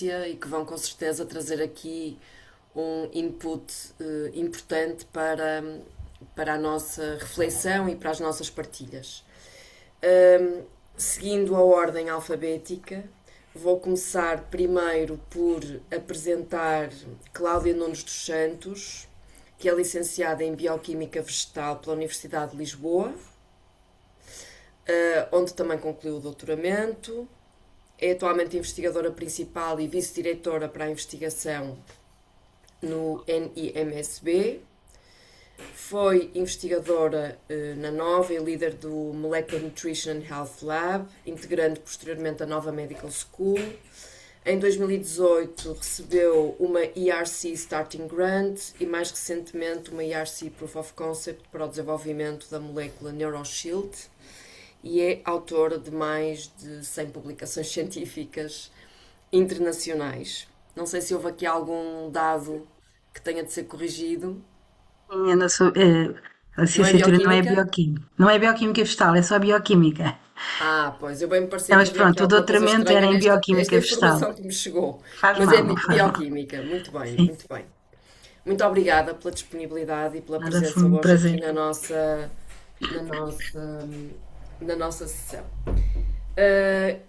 e que vão com certeza trazer aqui um input importante para a nossa reflexão e para as nossas partilhas. Seguindo a ordem alfabética, vou começar primeiro por apresentar Cláudia Nunes dos Santos, que é licenciada em Bioquímica Vegetal pela Universidade de Lisboa, onde também concluiu o doutoramento. É atualmente investigadora principal e vice-diretora para a investigação no NIMSB. Foi investigadora na Nova e líder do Molecular Nutrition and Health Lab, integrando posteriormente a Nova Medical School. Em 2018 recebeu uma ERC Starting Grant e mais recentemente uma ERC Proof of Concept para o desenvolvimento da molécula NeuroShield e é autora de mais de 100 publicações científicas internacionais. Não sei se houve aqui algum dado que tenha de ser corrigido. Eu não sou, a Não é licenciatura não é bioquímica? bioquímica. Não é bioquímica vegetal, é só bioquímica. Ah, pois, eu bem me parecia Não, que mas havia aqui pronto, o alguma coisa doutoramento era estranha em nesta bioquímica vegetal. informação que me chegou. Faz Mas é mal, não faz mal. bioquímica. Muito bem, Sim, muito bem. Muito obrigada pela disponibilidade e pela nada, foi presença um hoje aqui prazer. na nossa, na nossa sessão. Uh,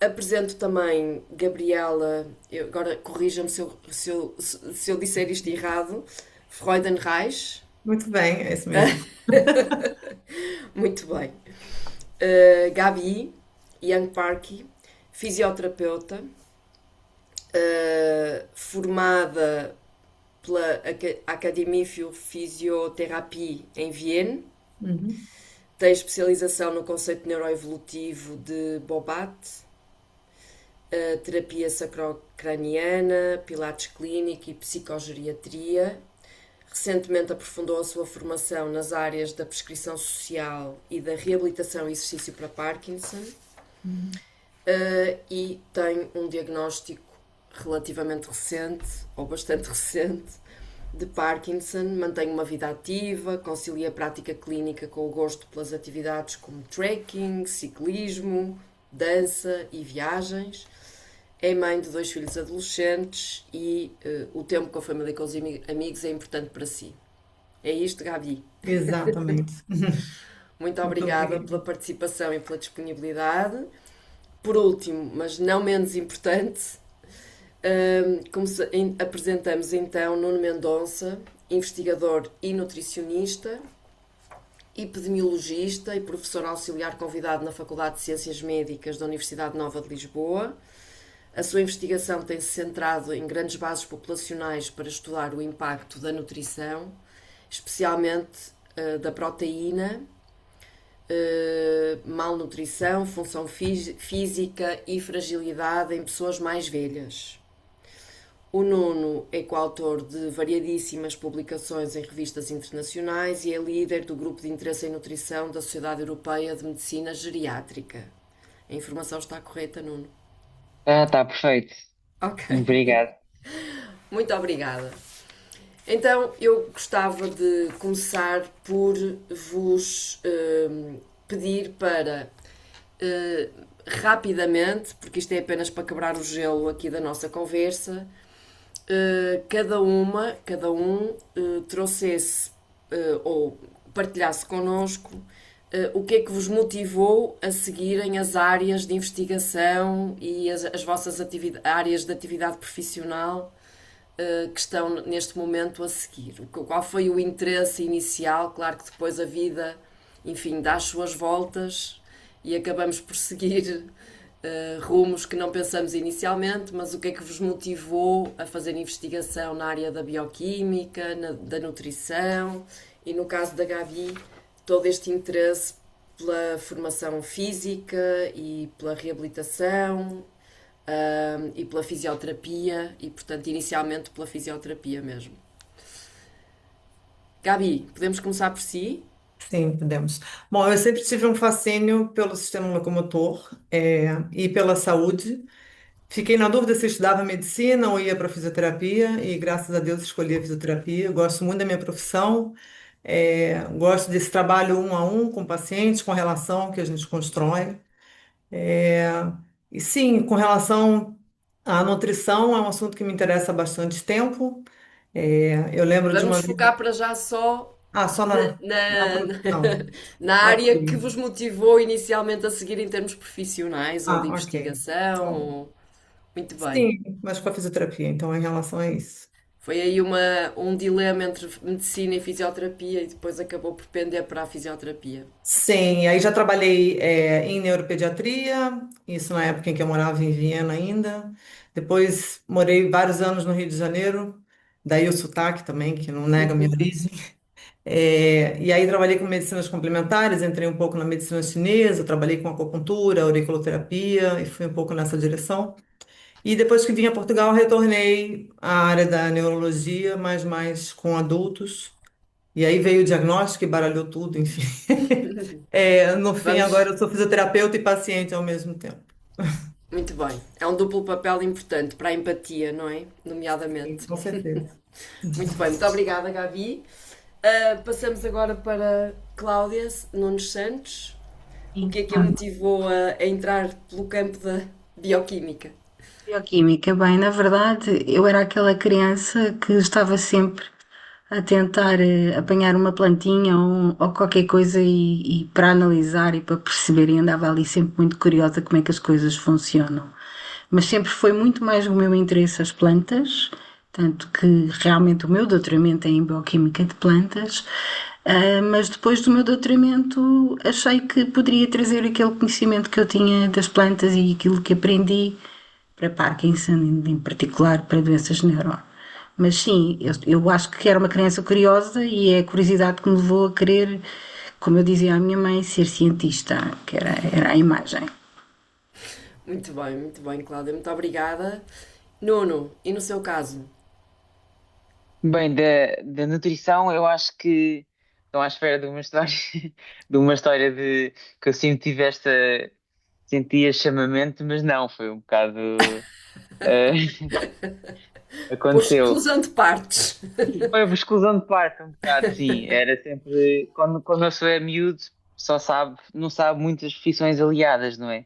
Apresento também Gabriela, agora corrija-me se eu disser isto errado, Freudenreich. Muito bem, é isso mesmo. Muito bem. Gabi Young Parky, fisioterapeuta, formada pela Académie für Physiothérapie em Viena. Uhum. Tem especialização no conceito neuroevolutivo de Bobat, terapia sacrocraniana, pilates clínico e psicogeriatria. Recentemente aprofundou a sua formação nas áreas da prescrição social e da reabilitação e exercício para Parkinson, e tem um diagnóstico relativamente recente, ou bastante recente, de Parkinson. Mantém uma vida ativa, concilia a prática clínica com o gosto pelas atividades como trekking, ciclismo, dança e viagens. É mãe de 2 filhos adolescentes e o tempo com a família e com os amigos é importante para si. É isto, Gabi. Exatamente. Muito Muito obrigada pela obrigada. participação e pela disponibilidade. Por último, mas não menos importante, apresentamos então Nuno Mendonça, investigador e nutricionista, epidemiologista e professor auxiliar convidado na Faculdade de Ciências Médicas da Universidade Nova de Lisboa. A sua investigação tem-se centrado em grandes bases populacionais para estudar o impacto da nutrição, especialmente da proteína, malnutrição, função física e fragilidade em pessoas mais velhas. O Nuno é coautor de variadíssimas publicações em revistas internacionais e é líder do grupo de interesse em nutrição da Sociedade Europeia de Medicina Geriátrica. A informação está correta, Nuno? Ah, tá perfeito. Ok. Obrigado. Muito obrigada. Então, eu gostava de começar por vos pedir para rapidamente, porque isto é apenas para quebrar o gelo aqui da nossa conversa, cada um trouxesse ou partilhasse connosco o que é que vos motivou a seguirem as áreas de investigação e as vossas áreas de atividade profissional que estão neste momento a seguir. Qual foi o interesse inicial? Claro que depois a vida, enfim, dá as suas voltas e acabamos por seguir rumos que não pensamos inicialmente, mas o que é que vos motivou a fazer investigação na área da bioquímica, da nutrição e, no caso da Gabi, todo este interesse pela formação física e pela reabilitação e pela fisioterapia e, portanto, inicialmente pela fisioterapia mesmo. Gabi, podemos começar por si? Sim, podemos. Bom, eu sempre tive um fascínio pelo sistema locomotor, e pela saúde. Fiquei na dúvida se eu estudava medicina ou ia para fisioterapia, e graças a Deus escolhi a fisioterapia. Eu gosto muito da minha profissão, gosto desse trabalho um a um com pacientes, com a relação que a gente constrói. É, e sim, com relação A nutrição é um assunto que me interessa há bastante tempo. Eu lembro de Vamos uma vez. focar para já só Só na, na na, nutrição. na área que Ok. vos motivou inicialmente a seguir em termos profissionais ou de Ok. investigação. Bom, Muito bem. sim, mas com a fisioterapia, então, em relação a isso. Foi aí um dilema entre medicina e fisioterapia e depois acabou por pender para a fisioterapia. Sim, aí já trabalhei em neuropediatria, isso na época em que eu morava em Viena ainda. Depois morei vários anos no Rio de Janeiro, daí o sotaque também, que não nega a minha origem. E aí trabalhei com medicinas complementares, entrei um pouco na medicina chinesa, trabalhei com acupuntura, auriculoterapia e fui um pouco nessa direção. E depois que vim a Portugal, retornei à área da neurologia, mas mais com adultos. E aí veio o diagnóstico e baralhou tudo, enfim. No fim, agora Vamos. eu sou fisioterapeuta e paciente ao mesmo tempo. Muito bem. É um duplo papel importante para a empatia, não é? Sim, Nomeadamente. com certeza. Muito bem, muito obrigada, Gabi. Passamos agora para Cláudia Nunes Santos. O que é que a Então, motivou a entrar pelo campo da bioquímica? bioquímica, bem, na verdade, eu era aquela criança que estava sempre a tentar apanhar uma plantinha ou qualquer coisa e para analisar e para perceber, e andava ali sempre muito curiosa como é que as coisas funcionam. Mas sempre foi muito mais o meu interesse as plantas, tanto que realmente o meu doutoramento é em bioquímica de plantas. Mas depois do meu doutoramento achei que poderia trazer aquele conhecimento que eu tinha das plantas e aquilo que aprendi para Parkinson, em particular para doenças neuro. Mas sim, eu acho que era uma criança curiosa e é a curiosidade que me levou a querer, como eu dizia à minha mãe, ser cientista, que era a imagem. Muito bem, Cláudia, muito obrigada. Nuno, e no seu caso? Bem, da nutrição, eu acho que estão à espera de uma história, de uma história de que eu sempre tive sentia chamamento, mas não, foi um bocado, eh, Por aconteceu. exclusão de partes. Foi uma exclusão de parte, um bocado, sim. Era sempre, quando a pessoa é miúdo, não sabe muitas profissões aliadas, não é?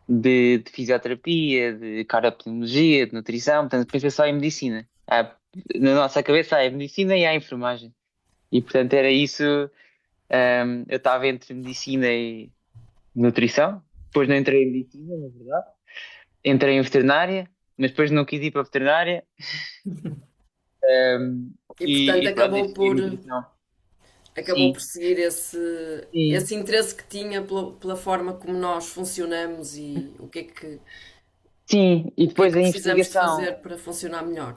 De fisioterapia, de cardiopneumologia, de nutrição, portanto, pensa só em medicina. Na nossa cabeça há a medicina e há a enfermagem. E, portanto, era isso. Eu estava entre medicina e nutrição. Depois não entrei em medicina, na verdade. Entrei em veterinária, mas depois não quis ir para a veterinária. Um, E portanto e pronto, e segui nutrição. acabou por Sim, seguir sim. esse interesse que tinha pela forma como nós funcionamos e Sim, e o que é depois que a precisamos de investigação. fazer para funcionar melhor.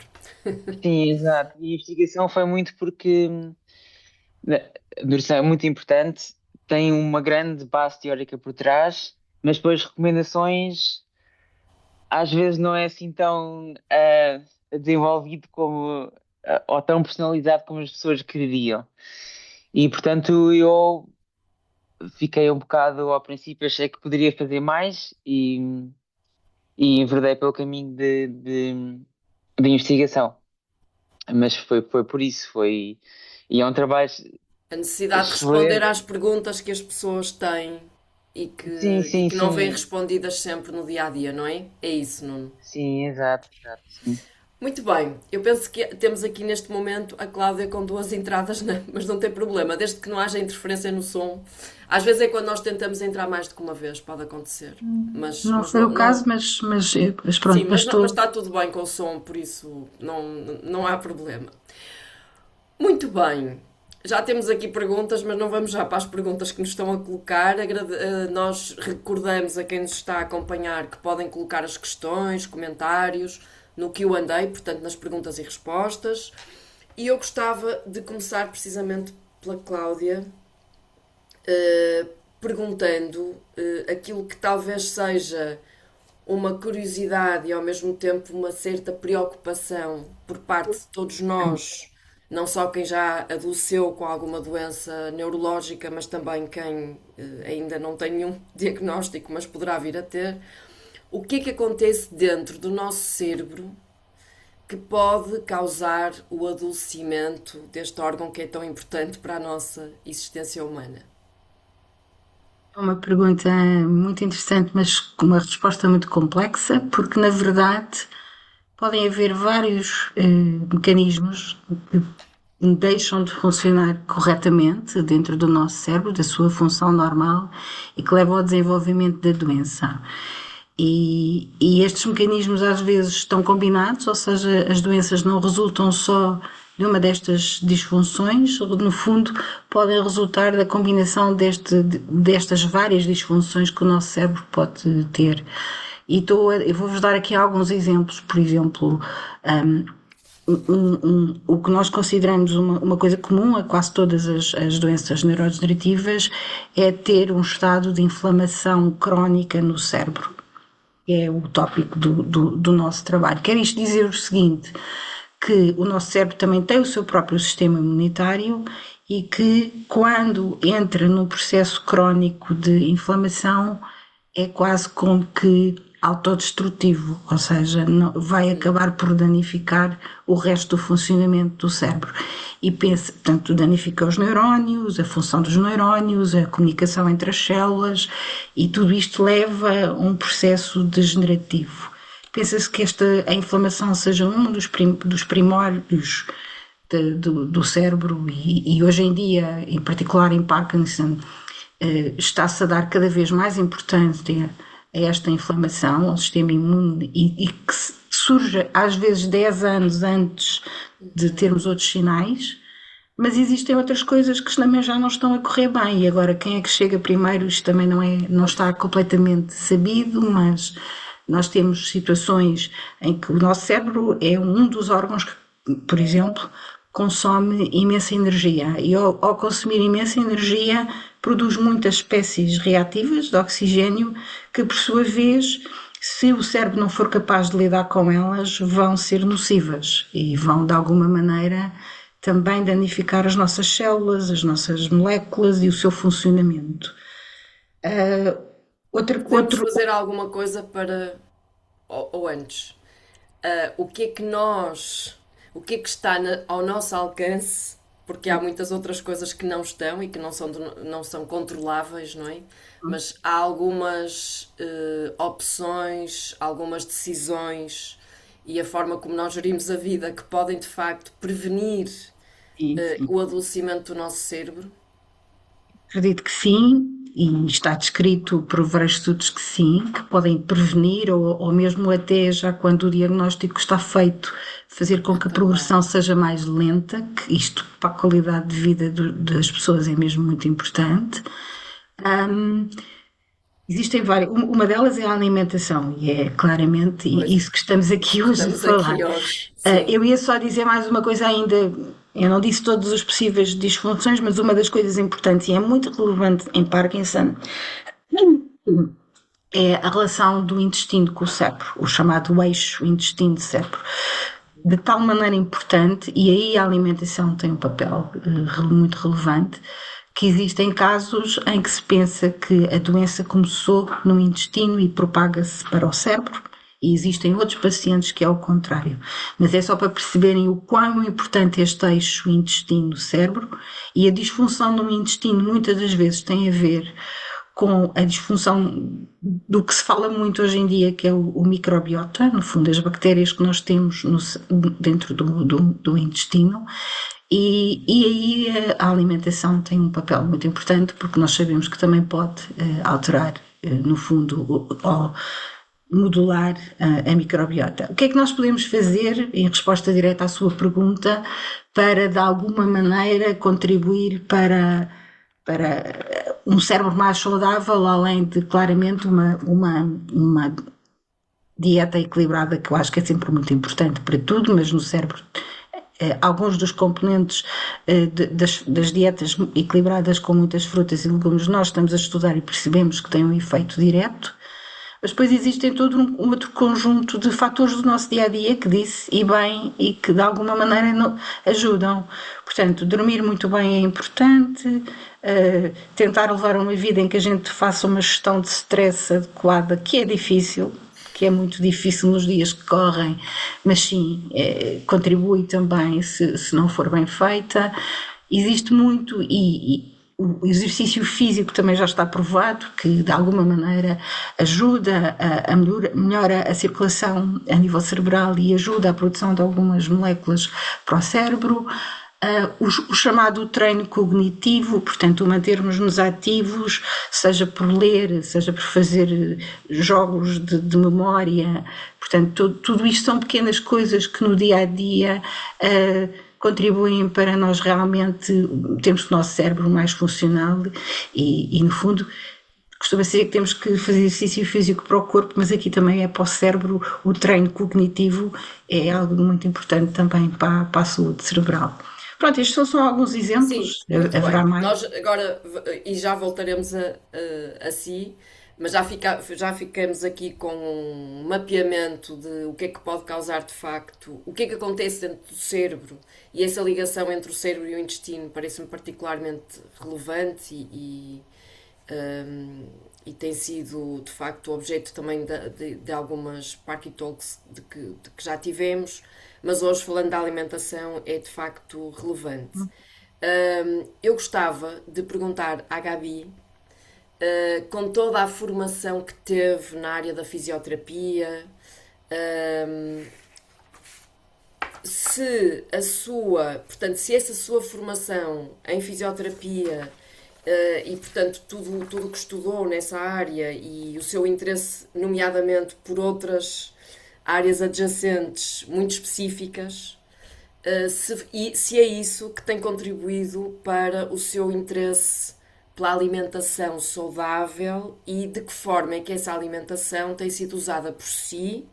Sim, exato. E a investigação foi muito porque a nutrição é muito importante, tem uma grande base teórica por trás, mas depois recomendações às vezes não é assim tão desenvolvido como ou tão personalizado como as pessoas queriam. E portanto eu fiquei um bocado ao princípio, achei que poderia fazer mais e enverdei pelo caminho de investigação. Mas foi por isso, e é um trabalho A necessidade de responder excelente. às perguntas que as pessoas têm Sim, e sim, que não vêm sim, respondidas sempre no dia a dia, não é? É isso, Nuno. sim, exato, exato, sim. Muito bem, eu penso que temos aqui neste momento a Cláudia com duas entradas, mas não tem problema, desde que não haja interferência no som. Às vezes é quando nós tentamos entrar mais do que uma vez, pode acontecer. Não Mas foi não, o caso, não, mas sim, pronto, mas mas estou. está tudo bem com o som, por isso não há problema. Muito bem. Já temos aqui perguntas, mas não vamos já para as perguntas que nos estão a colocar. Nós recordamos a quem nos está a acompanhar que podem colocar as questões, comentários no Q&A, portanto nas perguntas e respostas. E eu gostava de começar precisamente pela Cláudia, perguntando aquilo que talvez seja uma curiosidade e ao mesmo tempo uma certa preocupação por parte de todos nós, não só quem já adoeceu com alguma doença neurológica, mas também quem ainda não tem nenhum diagnóstico, mas poderá vir a ter. O que é que acontece dentro do nosso cérebro que pode causar o adoecimento deste órgão que é tão importante para a nossa existência humana? É uma pergunta muito interessante, mas com uma resposta muito complexa, porque na verdade podem haver vários mecanismos que deixam de funcionar corretamente dentro do nosso cérebro, da sua função normal, e que levam ao desenvolvimento da doença. E estes mecanismos às vezes estão combinados, ou seja, as doenças não resultam só de uma destas disfunções, no fundo podem resultar da combinação destas várias disfunções que o nosso cérebro pode ter. Eu vou-vos dar aqui alguns exemplos, por exemplo, o que nós consideramos uma coisa comum a quase todas as doenças neurodegenerativas é ter um estado de inflamação crónica no cérebro. É o tópico do nosso trabalho. Quer isto dizer o seguinte, que o nosso cérebro também tem o seu próprio sistema imunitário e que quando entra num processo crónico de inflamação é quase como que autodestrutivo, ou seja, vai acabar por danificar o resto do funcionamento do cérebro. E pensa, portanto, danifica os neurónios, a função dos neurónios, a comunicação entre as células, e tudo isto leva a um processo degenerativo. Pensa-se que a inflamação seja um dos primórdios do cérebro e hoje em dia, em particular em Parkinson, está-se a dar cada vez mais importância a esta inflamação, ao sistema imune, e que surge às vezes 10 anos antes de termos outros sinais, mas existem outras coisas que também já não estão a correr bem. E agora, quem é que chega primeiro? Isto também não está completamente sabido, mas nós temos situações em que o nosso cérebro é um dos órgãos que, por exemplo, consome imensa energia e ao consumir imensa energia produz muitas espécies reativas de oxigênio que, por sua vez, se o cérebro não for capaz de lidar com elas, vão ser nocivas e vão, de alguma maneira, também danificar as nossas células, as nossas moléculas e o seu funcionamento. Podemos fazer alguma coisa para. Ou antes. O que é que nós. O que é que está ao nosso alcance? Porque há muitas outras coisas que não estão e que não são controláveis, não é? Mas há algumas opções, algumas decisões e a forma como nós gerimos a vida que podem de facto prevenir o adoecimento do nosso cérebro. Acredito que sim, e está descrito por vários estudos que sim, que podem prevenir ou mesmo até já quando o diagnóstico está feito, fazer com que a progressão seja mais lenta, que isto para a qualidade de vida das pessoas é mesmo muito importante. Existem várias, uma delas é a alimentação e é claramente isso que estamos aqui hoje a falar. Eu ia só dizer mais uma coisa ainda, eu não disse todas as possíveis disfunções, mas uma das coisas importantes e é muito relevante em Parkinson é a relação do intestino com o cérebro, o chamado eixo intestino-cérebro. De tal maneira importante, e aí a alimentação tem um papel muito relevante, que existem casos em que se pensa que a doença começou no intestino e propaga-se para o cérebro, e existem outros pacientes que é o contrário. Mas é só para perceberem o quão importante é este eixo intestino-cérebro, e a disfunção no intestino muitas das vezes tem a ver com a disfunção do que se fala muito hoje em dia, que é o microbiota, no fundo as bactérias que nós temos dentro do intestino, e aí a alimentação tem um papel muito importante, porque nós sabemos que também pode alterar, no fundo, ou modular a microbiota. O que é que nós podemos fazer, em resposta direta à sua pergunta, para de alguma maneira contribuir para um cérebro mais saudável, além de claramente uma dieta equilibrada, que eu acho que é sempre muito importante para tudo, mas no cérebro alguns dos componentes das dietas equilibradas com muitas frutas e legumes nós estamos a estudar e percebemos que têm um efeito direto, mas depois existem todo um outro conjunto de fatores do nosso dia-a-dia que disse e bem e que de alguma maneira ajudam. Portanto, dormir muito bem é importante, tentar levar uma vida em que a gente faça uma gestão de stress adequada, que é difícil, que é muito difícil nos dias que correm, mas sim, contribui também se não for bem feita. Existe muito e o exercício físico também já está provado que de alguma maneira ajuda melhora a circulação a nível cerebral e ajuda a produção de algumas moléculas para o cérebro. O chamado treino cognitivo, portanto, mantermos-nos ativos, seja por ler, seja por fazer jogos de memória, portanto, tudo isto são pequenas coisas que no dia a dia contribuem para nós realmente termos o nosso cérebro mais funcional e no fundo, costuma ser que temos que fazer exercício físico para o corpo, mas aqui também é para o cérebro, o treino cognitivo é algo muito importante também para a saúde cerebral. Pronto, estes são só alguns Sim, exemplos, muito haverá bem. mais. Nós agora, e já voltaremos a si, mas já ficamos aqui com um mapeamento de o que é que pode causar de facto, o que é que acontece dentro do cérebro e essa ligação entre o cérebro e o intestino parece-me particularmente relevante e tem sido de facto objeto também de algumas Parky Talks de que já tivemos, mas hoje falando da alimentação é de facto relevante. Eu gostava de perguntar à Gabi, com toda a formação que teve na área da fisioterapia, portanto, se essa sua formação em fisioterapia e, portanto, tudo que estudou nessa área e o seu interesse, nomeadamente por outras áreas adjacentes muito específicas, se é isso que tem contribuído para o seu interesse pela alimentação saudável e de que forma é que essa alimentação tem sido usada por si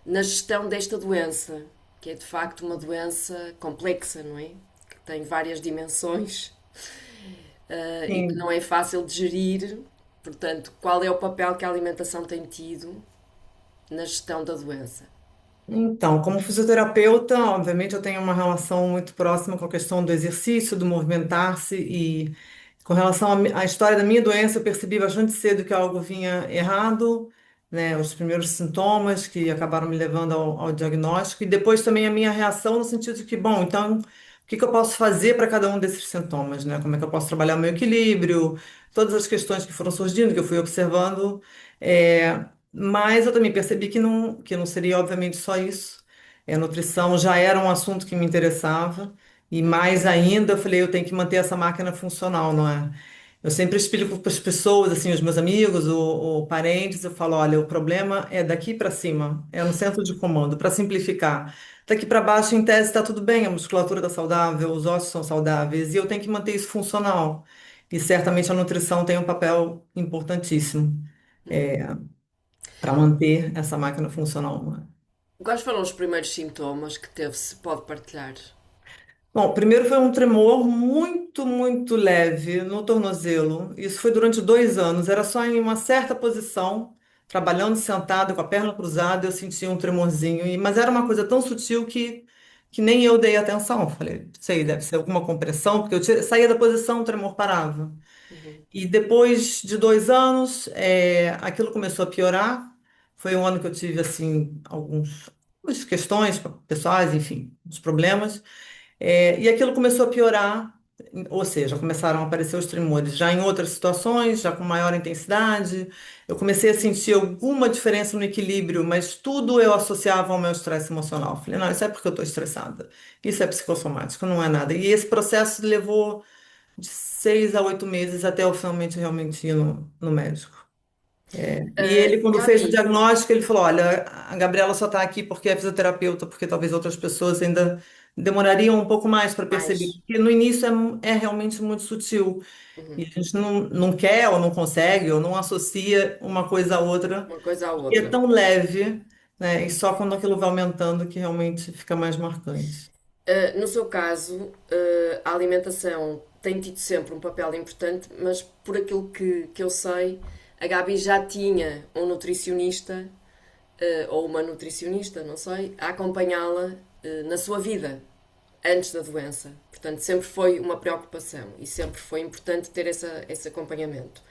na gestão desta doença, que é de facto uma doença complexa, não é? Que tem várias dimensões e que não Sim. é fácil de gerir. Portanto, qual é o papel que a alimentação tem tido na gestão da doença? Então, como fisioterapeuta, obviamente eu tenho uma relação muito próxima com a questão do exercício, do movimentar-se e com relação à história da minha doença, eu percebi bastante cedo que algo vinha errado, né? Os primeiros sintomas que acabaram me levando ao diagnóstico e depois também a minha reação no sentido de que, bom, então, o que que eu posso fazer para cada um desses sintomas, né? Como é que eu posso trabalhar o meu equilíbrio, todas as questões que foram surgindo, que eu fui observando, mas eu também percebi que não seria, obviamente, só isso. A nutrição já era um assunto que me interessava, e mais ainda, eu falei, eu tenho que manter essa máquina funcional, não é? Eu sempre explico para as pessoas, assim, os meus amigos ou parentes, eu falo, olha, o problema é daqui para cima, é no centro de comando, para simplificar. Daqui para baixo, em tese, está tudo bem, a musculatura está saudável, os ossos são saudáveis, e eu tenho que manter isso funcional. E certamente a nutrição tem um papel importantíssimo para manter essa máquina funcional, não é? Quais foram os primeiros sintomas que teve, se pode partilhar? Bom, primeiro foi um tremor muito leve no tornozelo. Isso foi durante 2 anos. Era só em uma certa posição, trabalhando sentada com a perna cruzada, eu sentia um tremorzinho. Mas era uma coisa tão sutil que nem eu dei atenção. Falei, sei, deve ser alguma compressão, porque saía da posição, o tremor parava. Uhum. E depois de 2 anos, aquilo começou a piorar. Foi um ano que eu tive, assim, algumas questões pessoais, enfim, uns problemas. E aquilo começou a piorar, ou seja, começaram a aparecer os tremores já em outras situações, já com maior intensidade. Eu comecei a sentir alguma diferença no equilíbrio, mas tudo eu associava ao meu estresse emocional. Falei, não, isso é porque eu estou estressada. Isso é psicossomático, não é nada. E esse processo levou de 6 a 8 meses até eu finalmente realmente ir no médico. E ele, quando fez o Gabi, diagnóstico, ele falou: Olha, a Gabriela só está aqui porque é fisioterapeuta, porque talvez outras pessoas ainda demorariam um pouco mais para perceber, mais porque no início é realmente muito sutil. E a gente não quer, ou não consegue, ou não associa uma coisa à outra, uma coisa à e é outra. tão leve, né? E só quando aquilo vai aumentando que realmente fica mais marcante. No seu caso, a alimentação tem tido sempre um papel importante, mas por aquilo que eu sei, a Gabi já tinha um nutricionista, ou uma nutricionista, não sei, a acompanhá-la, na sua vida, antes da doença. Portanto, sempre foi uma preocupação e sempre foi importante ter esse acompanhamento.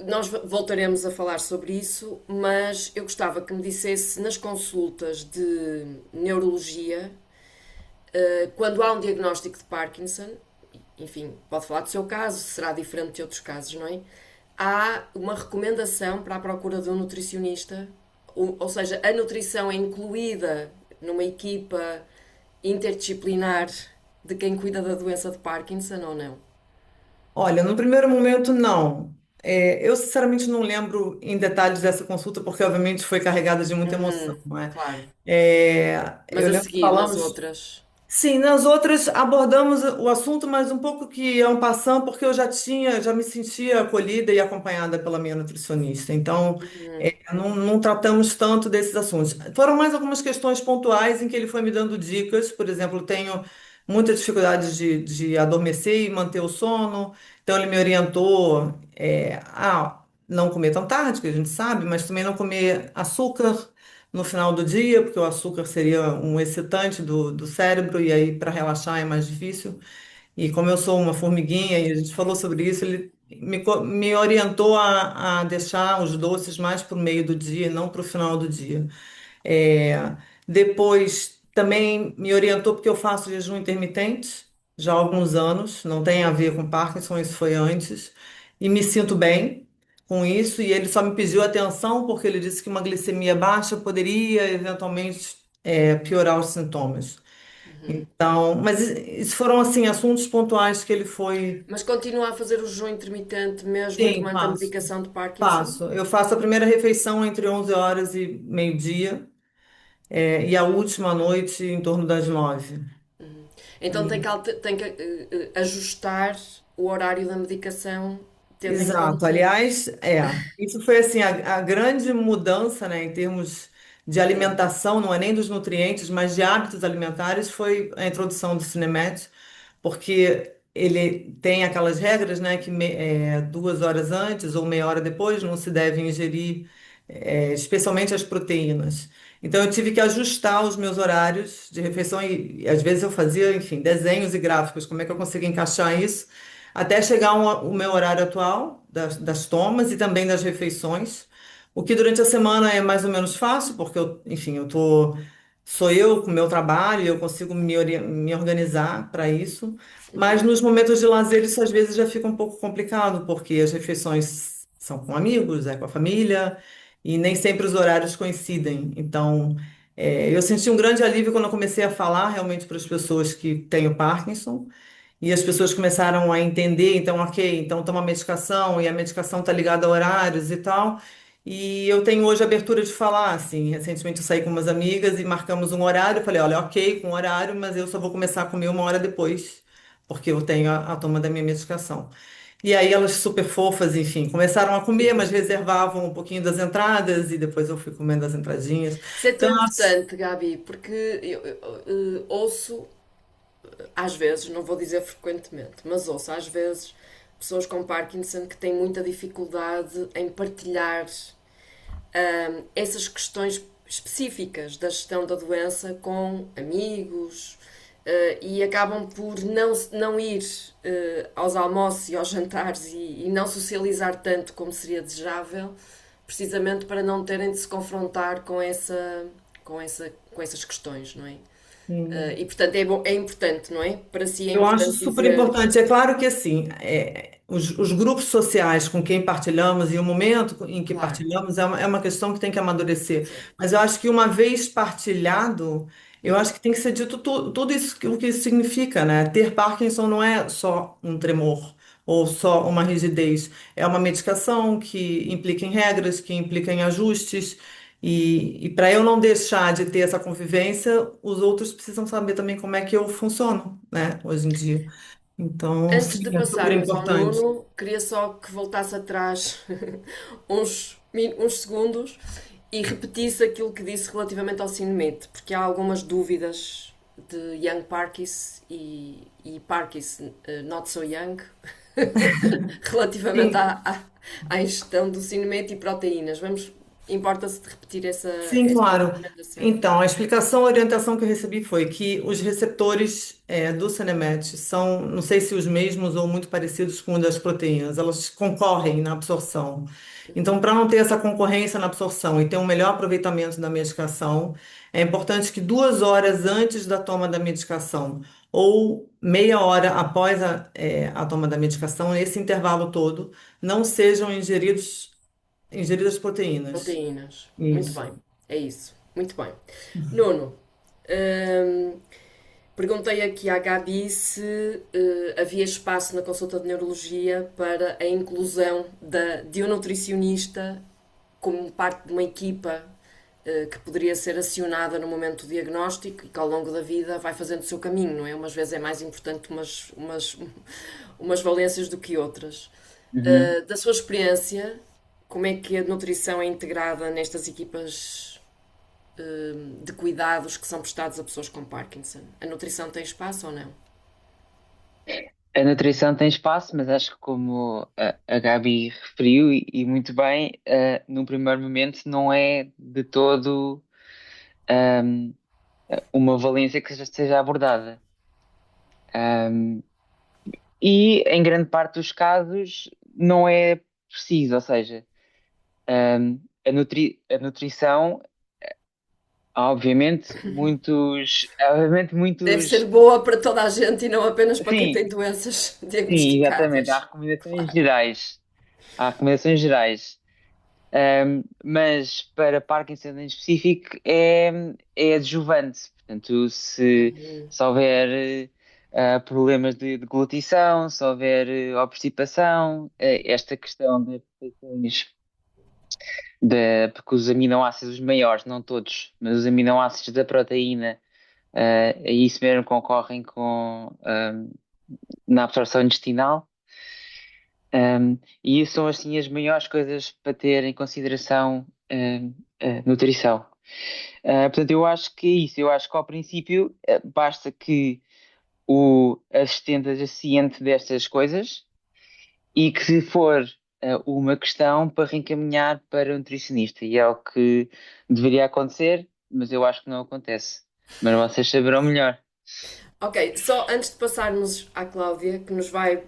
Nós voltaremos a falar sobre isso, mas eu gostava que me dissesse nas consultas de neurologia, quando há um diagnóstico de Parkinson, enfim, pode falar do seu caso, será diferente de outros casos, não é? Há uma recomendação para a procura de um nutricionista, ou seja, a nutrição é incluída numa equipa interdisciplinar de quem cuida da doença de Parkinson ou não? Olha, no primeiro momento, não. Eu, sinceramente, não lembro em detalhes dessa consulta, porque, obviamente, foi carregada de muita emoção, não é? Claro. Mas Eu a lembro que seguir, nas falamos. outras. Sim, nas outras abordamos o assunto, mas um pouco que é um passando, porque eu já me sentia acolhida e acompanhada pela minha nutricionista. Então, não tratamos tanto desses assuntos. Foram mais algumas questões pontuais em que ele foi me dando dicas. Por exemplo, eu tenho muita dificuldade de adormecer e manter o sono. Então, ele me orientou a não comer tão tarde, que a gente sabe, mas também não comer açúcar no final do dia, porque o açúcar seria um excitante do cérebro, e aí para relaxar é mais difícil. E como eu sou uma formiguinha, e a gente falou sobre isso, ele me orientou a deixar os doces mais para o meio do dia e não para o final do dia. É, Depois também me orientou porque eu faço jejum intermitente já há alguns anos, não tem a ver com Parkinson, isso foi antes, e me sinto bem com isso. E ele só me pediu atenção porque ele disse que uma glicemia baixa poderia eventualmente piorar os sintomas. Então, mas isso foram assim assuntos pontuais que ele foi. Mas continua a fazer o jejum intermitente mesmo Sim, tomando a faço. medicação de Parkinson? Faço. Eu faço a primeira refeição entre 11 horas e meio-dia. E a última noite em torno das 9. Então tem E- que, tem que ajustar o horário da medicação tendo em Exato. conta. Aliás, isso foi assim a grande mudança, né, em termos de alimentação, não é nem dos nutrientes, mas de hábitos alimentares, foi a introdução do Cinemet, porque ele tem aquelas regras, né, que 2 horas antes ou meia hora depois não se deve ingerir, especialmente as proteínas. Então eu tive que ajustar os meus horários de refeição e às vezes eu fazia, enfim, desenhos e gráficos, como é que eu conseguia encaixar isso até chegar o meu horário atual das tomas e também das refeições. O que durante a semana é mais ou menos fácil, porque enfim, sou eu com o meu trabalho, eu consigo me organizar para isso. Mas nos momentos de lazer isso às vezes já fica um pouco complicado, porque as refeições são com amigos, é com a família, e nem sempre os horários coincidem. Então, eu senti um grande alívio quando eu comecei a falar realmente para as pessoas que têm o Parkinson. E as pessoas começaram a entender, então, ok, então toma medicação e a medicação está ligada a horários e tal. E eu tenho hoje a abertura de falar, assim, recentemente eu saí com umas amigas e marcamos um horário, eu falei, olha, ok, com horário, mas eu só vou começar a comer uma hora depois, porque eu tenho a toma da minha medicação. E aí elas super fofas, enfim, começaram a comer, mas reservavam um pouquinho das entradas e depois eu fui comendo as entradinhas. Isso é tão Então, importante, Gabi, porque eu ouço, às vezes, não vou dizer frequentemente, mas ouço às vezes pessoas com Parkinson que têm muita dificuldade em partilhar essas questões específicas da gestão da doença com amigos e acabam por não ir aos almoços e aos jantares e não socializar tanto como seria desejável, precisamente para não terem de se confrontar com essas questões, não é? E portanto é importante, não é? Para si é eu acho importante super dizer. importante. É claro que assim, os grupos sociais com quem partilhamos e o momento em que Claro, partilhamos é uma questão que tem que amadurecer. sim. Mas eu acho que uma vez partilhado, eu acho que tem que ser dito tudo isso, o que isso significa, né? Ter Parkinson não é só um tremor ou só uma rigidez. É uma medicação que implica em regras, que implica em ajustes. E para eu não deixar de ter essa convivência, os outros precisam saber também como é que eu funciono, né, hoje em dia. Então, Antes sim, de é super passarmos ao importante. Nuno, queria só que voltasse atrás uns segundos e repetisse aquilo que disse relativamente ao Cinemate, porque há algumas dúvidas de Young Parkis e Parkis Not So Young relativamente Sim, à ingestão do Cinemate e proteínas. Vamos Importa-se de repetir Sim, essa claro. recomendação. Então, a explicação, a orientação que eu recebi foi que os receptores do Cenemet são, não sei se os mesmos ou muito parecidos com os das proteínas, elas concorrem na absorção. Então, para não ter essa concorrência na absorção e ter um melhor aproveitamento da medicação, é importante que 2 horas antes da toma da medicação ou meia hora após a toma da medicação, nesse intervalo todo, não sejam ingeridas proteínas. Proteínas. Muito bem. Isso. É isso. Muito bem. Nuno, hum, perguntei aqui à Gabi se havia espaço na consulta de neurologia para a inclusão de um nutricionista como parte de uma equipa que poderia ser acionada no momento do diagnóstico e que ao longo da vida vai fazendo o seu caminho, não é? Umas vezes é mais importante umas valências do que outras. Uhum. Da sua experiência, como é que a nutrição é integrada nestas equipas de cuidados que são prestados a pessoas com Parkinson? A nutrição tem espaço ou não? A nutrição tem espaço, mas acho que como a Gabi referiu e muito bem, num primeiro momento não é de todo ahm, uma valência que já seja abordada. Ahm, e em grande parte dos casos não é preciso, ou seja, a nutrição, obviamente Deve ser muitos, boa para toda a gente e não apenas para quem sim, tem doenças sim, exatamente, há diagnosticadas. recomendações Claro. gerais, há recomendações gerais. Mas para Parkinson em específico é adjuvante. Portanto, se houver problemas de deglutição, se houver obstipação, esta questão de refeições porque os aminoácidos maiores, não todos, mas os aminoácidos da proteína, é isso mesmo concorrem na absorção intestinal. E isso são assim as maiores coisas para ter em consideração a nutrição. Portanto, eu acho que é isso. Eu acho que ao princípio basta que o assistente esteja ciente destas coisas e que se for uma questão para reencaminhar para o nutricionista. E é o que deveria acontecer, mas eu acho que não acontece. Mas vocês saberão melhor. Ok, só antes de passarmos à Cláudia, que nos vai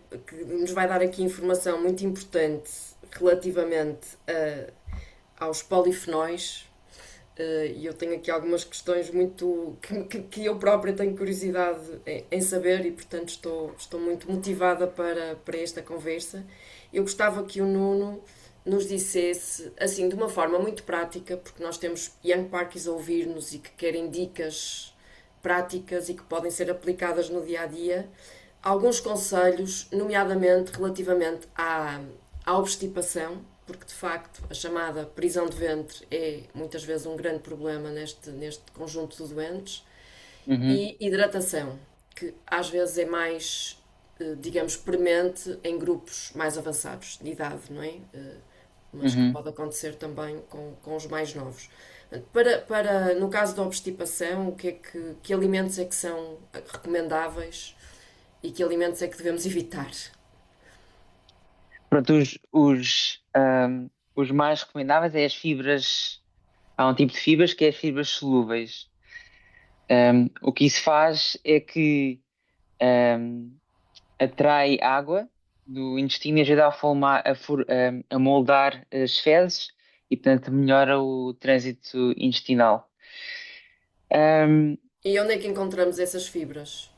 dar aqui informação muito importante relativamente aos polifenóis, e eu tenho aqui algumas questões muito que eu própria tenho curiosidade em saber e, portanto, estou muito motivada para esta conversa. Eu gostava que o Nuno nos dissesse, assim, de uma forma muito prática, porque nós temos Young Parkies a ouvir-nos e que querem dicas práticas e que podem ser aplicadas no dia a dia, alguns conselhos, nomeadamente relativamente à obstipação, porque de facto a chamada prisão de ventre é muitas vezes um grande problema neste conjunto de doentes, Uhum, e hidratação, que às vezes é mais, digamos, premente em grupos mais avançados de idade, não é? Mas que uhum. pode acontecer também com os mais novos. No caso da obstipação, que alimentos é que são recomendáveis e que alimentos é que devemos evitar? Pronto, os mais recomendáveis é as fibras. Há um tipo de fibras que é as fibras solúveis. O que isso faz é que um, atrai água do intestino e ajuda a, formar, a moldar as fezes e, portanto, melhora o trânsito intestinal. Um, E onde é que encontramos essas fibras?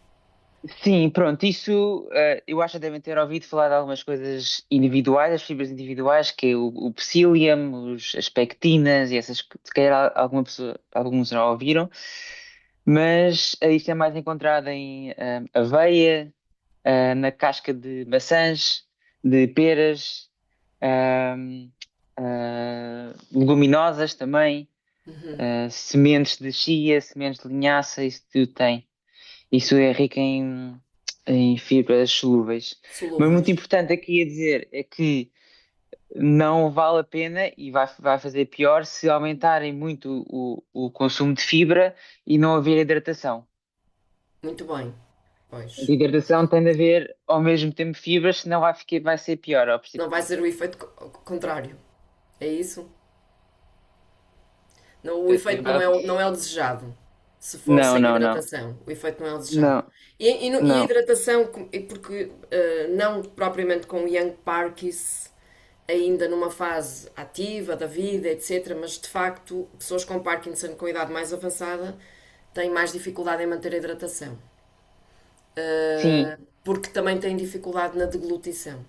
sim, pronto, isso eu acho que devem ter ouvido falar de algumas coisas individuais, as fibras individuais, que é o psyllium, as pectinas e essas que se calhar alguns já ouviram, mas isto é mais encontrado em aveia, na casca de maçãs, de peras, ahm, leguminosas também, sementes de chia, sementes de linhaça, isso tudo tem. Isso é rico em fibras solúveis. Mas muito Solúveis. importante aqui a dizer é que não vale a pena e vai fazer pior se aumentarem muito o consumo de fibra e não haver hidratação. Muito bem. A Pois. hidratação tem de haver ao mesmo tempo fibras, senão vai ser pior a Não vai obstipação. ser o efeito contrário. É isso? O efeito não é o desejado. Se for Não, sem não, não. hidratação, o efeito não é o desejado. Não, E a não. hidratação, porque não propriamente com o Young Parkinson, ainda numa fase ativa da vida, etc., mas de facto, pessoas com Parkinson com idade mais avançada têm mais dificuldade em manter a hidratação. Sim, Porque também têm dificuldade na deglutição.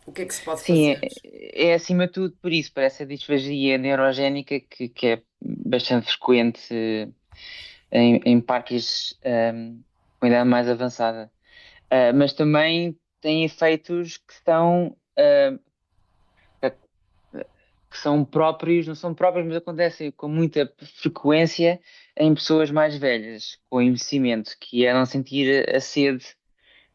O que é que se pode sim, fazer? é acima de tudo por isso, por essa disfagia neurogénica que é bastante frequente em parques com idade mais avançada. Mas também tem efeitos que são próprios, não são próprios, mas acontecem com muita frequência em pessoas mais velhas, com envelhecimento, que é não sentir a sede.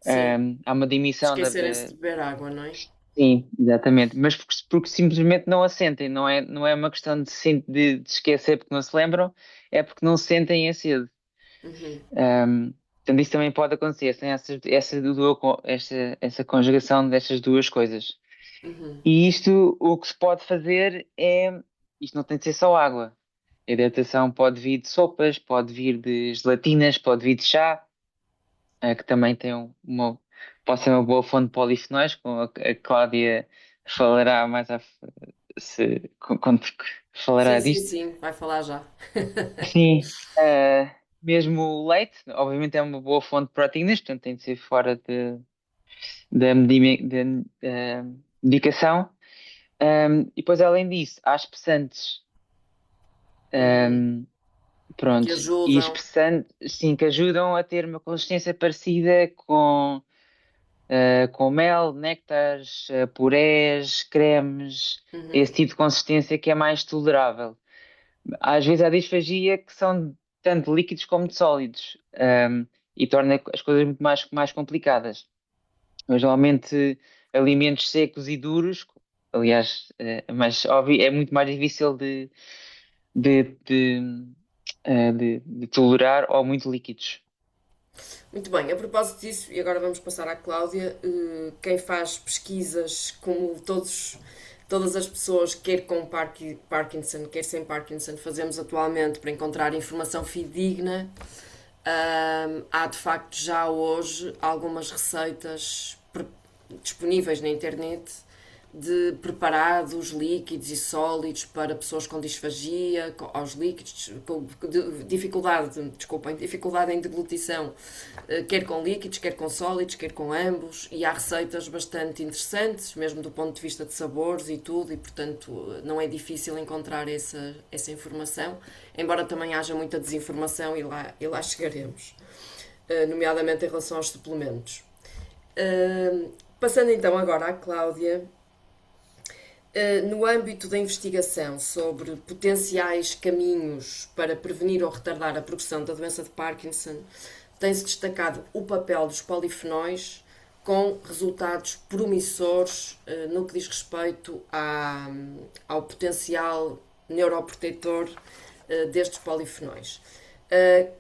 Sim, Há uma diminuição esquecerem-se de beber água, não é? Sim, exatamente, mas porque simplesmente não a sentem, não é uma questão de esquecer porque não se lembram, é porque não sentem a sede. Uhum, Portanto, isso também pode acontecer, sem essa conjugação destas duas coisas. uhum. E isto, o que se pode fazer isto não tem de ser só água. A hidratação pode vir de sopas, pode vir de gelatinas, pode vir de chá, que também tem pode ser uma boa fonte de polifenóis, como a Cláudia falará quando Sim, falará sim, disto. sim, vai falar já. Sim, mesmo o leite, obviamente é uma boa fonte de proteínas, portanto tem de ser fora da medicação. E depois, além disso, há espessantes. Uhum. um, Que Pronto, e ajudam. espessantes, sim, que ajudam a ter uma consistência parecida com mel, néctares, purés, cremes, esse Uhum. tipo de consistência que é mais tolerável. Às vezes há disfagia que são tanto de líquidos como de sólidos, e torna as coisas muito mais complicadas. Mas normalmente alimentos secos e duros, aliás, mas óbvio, é muito mais difícil de, de, de tolerar ou muito líquidos. Muito bem, a propósito disso, e agora vamos passar à Cláudia, quem faz pesquisas, como todas as pessoas, quer com Parkinson, quer sem Parkinson, fazemos atualmente para encontrar informação fidedigna, há de facto já hoje algumas receitas disponíveis na internet de preparados líquidos e sólidos para pessoas com disfagia, aos líquidos, com dificuldade em deglutição, quer com líquidos, quer com sólidos, quer com ambos, e há receitas bastante interessantes, mesmo do ponto de vista de sabores e tudo, e portanto não é difícil encontrar essa informação, embora também haja muita desinformação e lá chegaremos, nomeadamente em relação aos suplementos. Passando então agora à Cláudia, no âmbito da investigação sobre potenciais caminhos para prevenir ou retardar a progressão da doença de Parkinson, tem-se destacado o papel dos polifenóis com resultados promissores no que diz respeito ao potencial neuroprotetor destes polifenóis,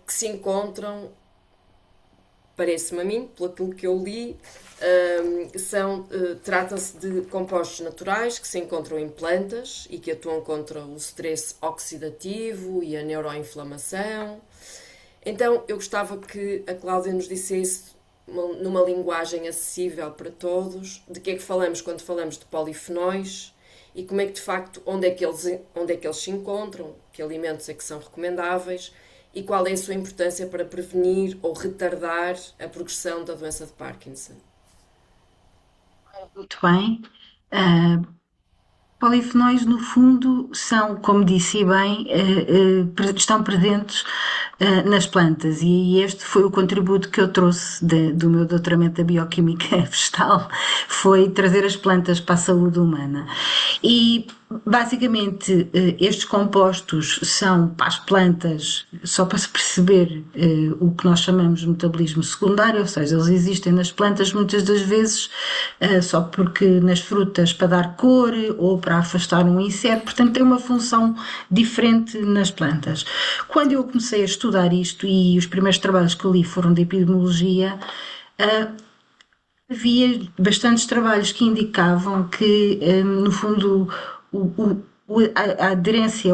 que se encontram, parece-me a mim, pelo aquilo que eu li, trata-se de compostos naturais que se encontram em plantas e que atuam contra o stress oxidativo e a neuroinflamação. Então, eu gostava que a Cláudia nos dissesse, numa linguagem acessível para todos, de que é que falamos quando falamos de polifenóis e como é que, de facto, onde é que eles se encontram, que alimentos é que são recomendáveis e qual é a sua importância para prevenir ou retardar a progressão da doença de Parkinson. Muito bem. Ah, Polifenóis, no fundo, são, como disse bem, estão presentes nas plantas e este foi o contributo que eu trouxe do meu doutoramento da bioquímica vegetal, foi trazer as plantas para a saúde humana. E basicamente estes compostos são para as plantas, só para se perceber o que nós chamamos de metabolismo secundário, ou seja, eles existem nas plantas muitas das vezes só porque nas frutas para dar cor ou para afastar um inseto, portanto tem uma função diferente nas plantas. Quando eu comecei a estudar isto e os primeiros trabalhos que eu li foram de epidemiologia, havia bastantes trabalhos que indicavam que, no fundo, a aderência,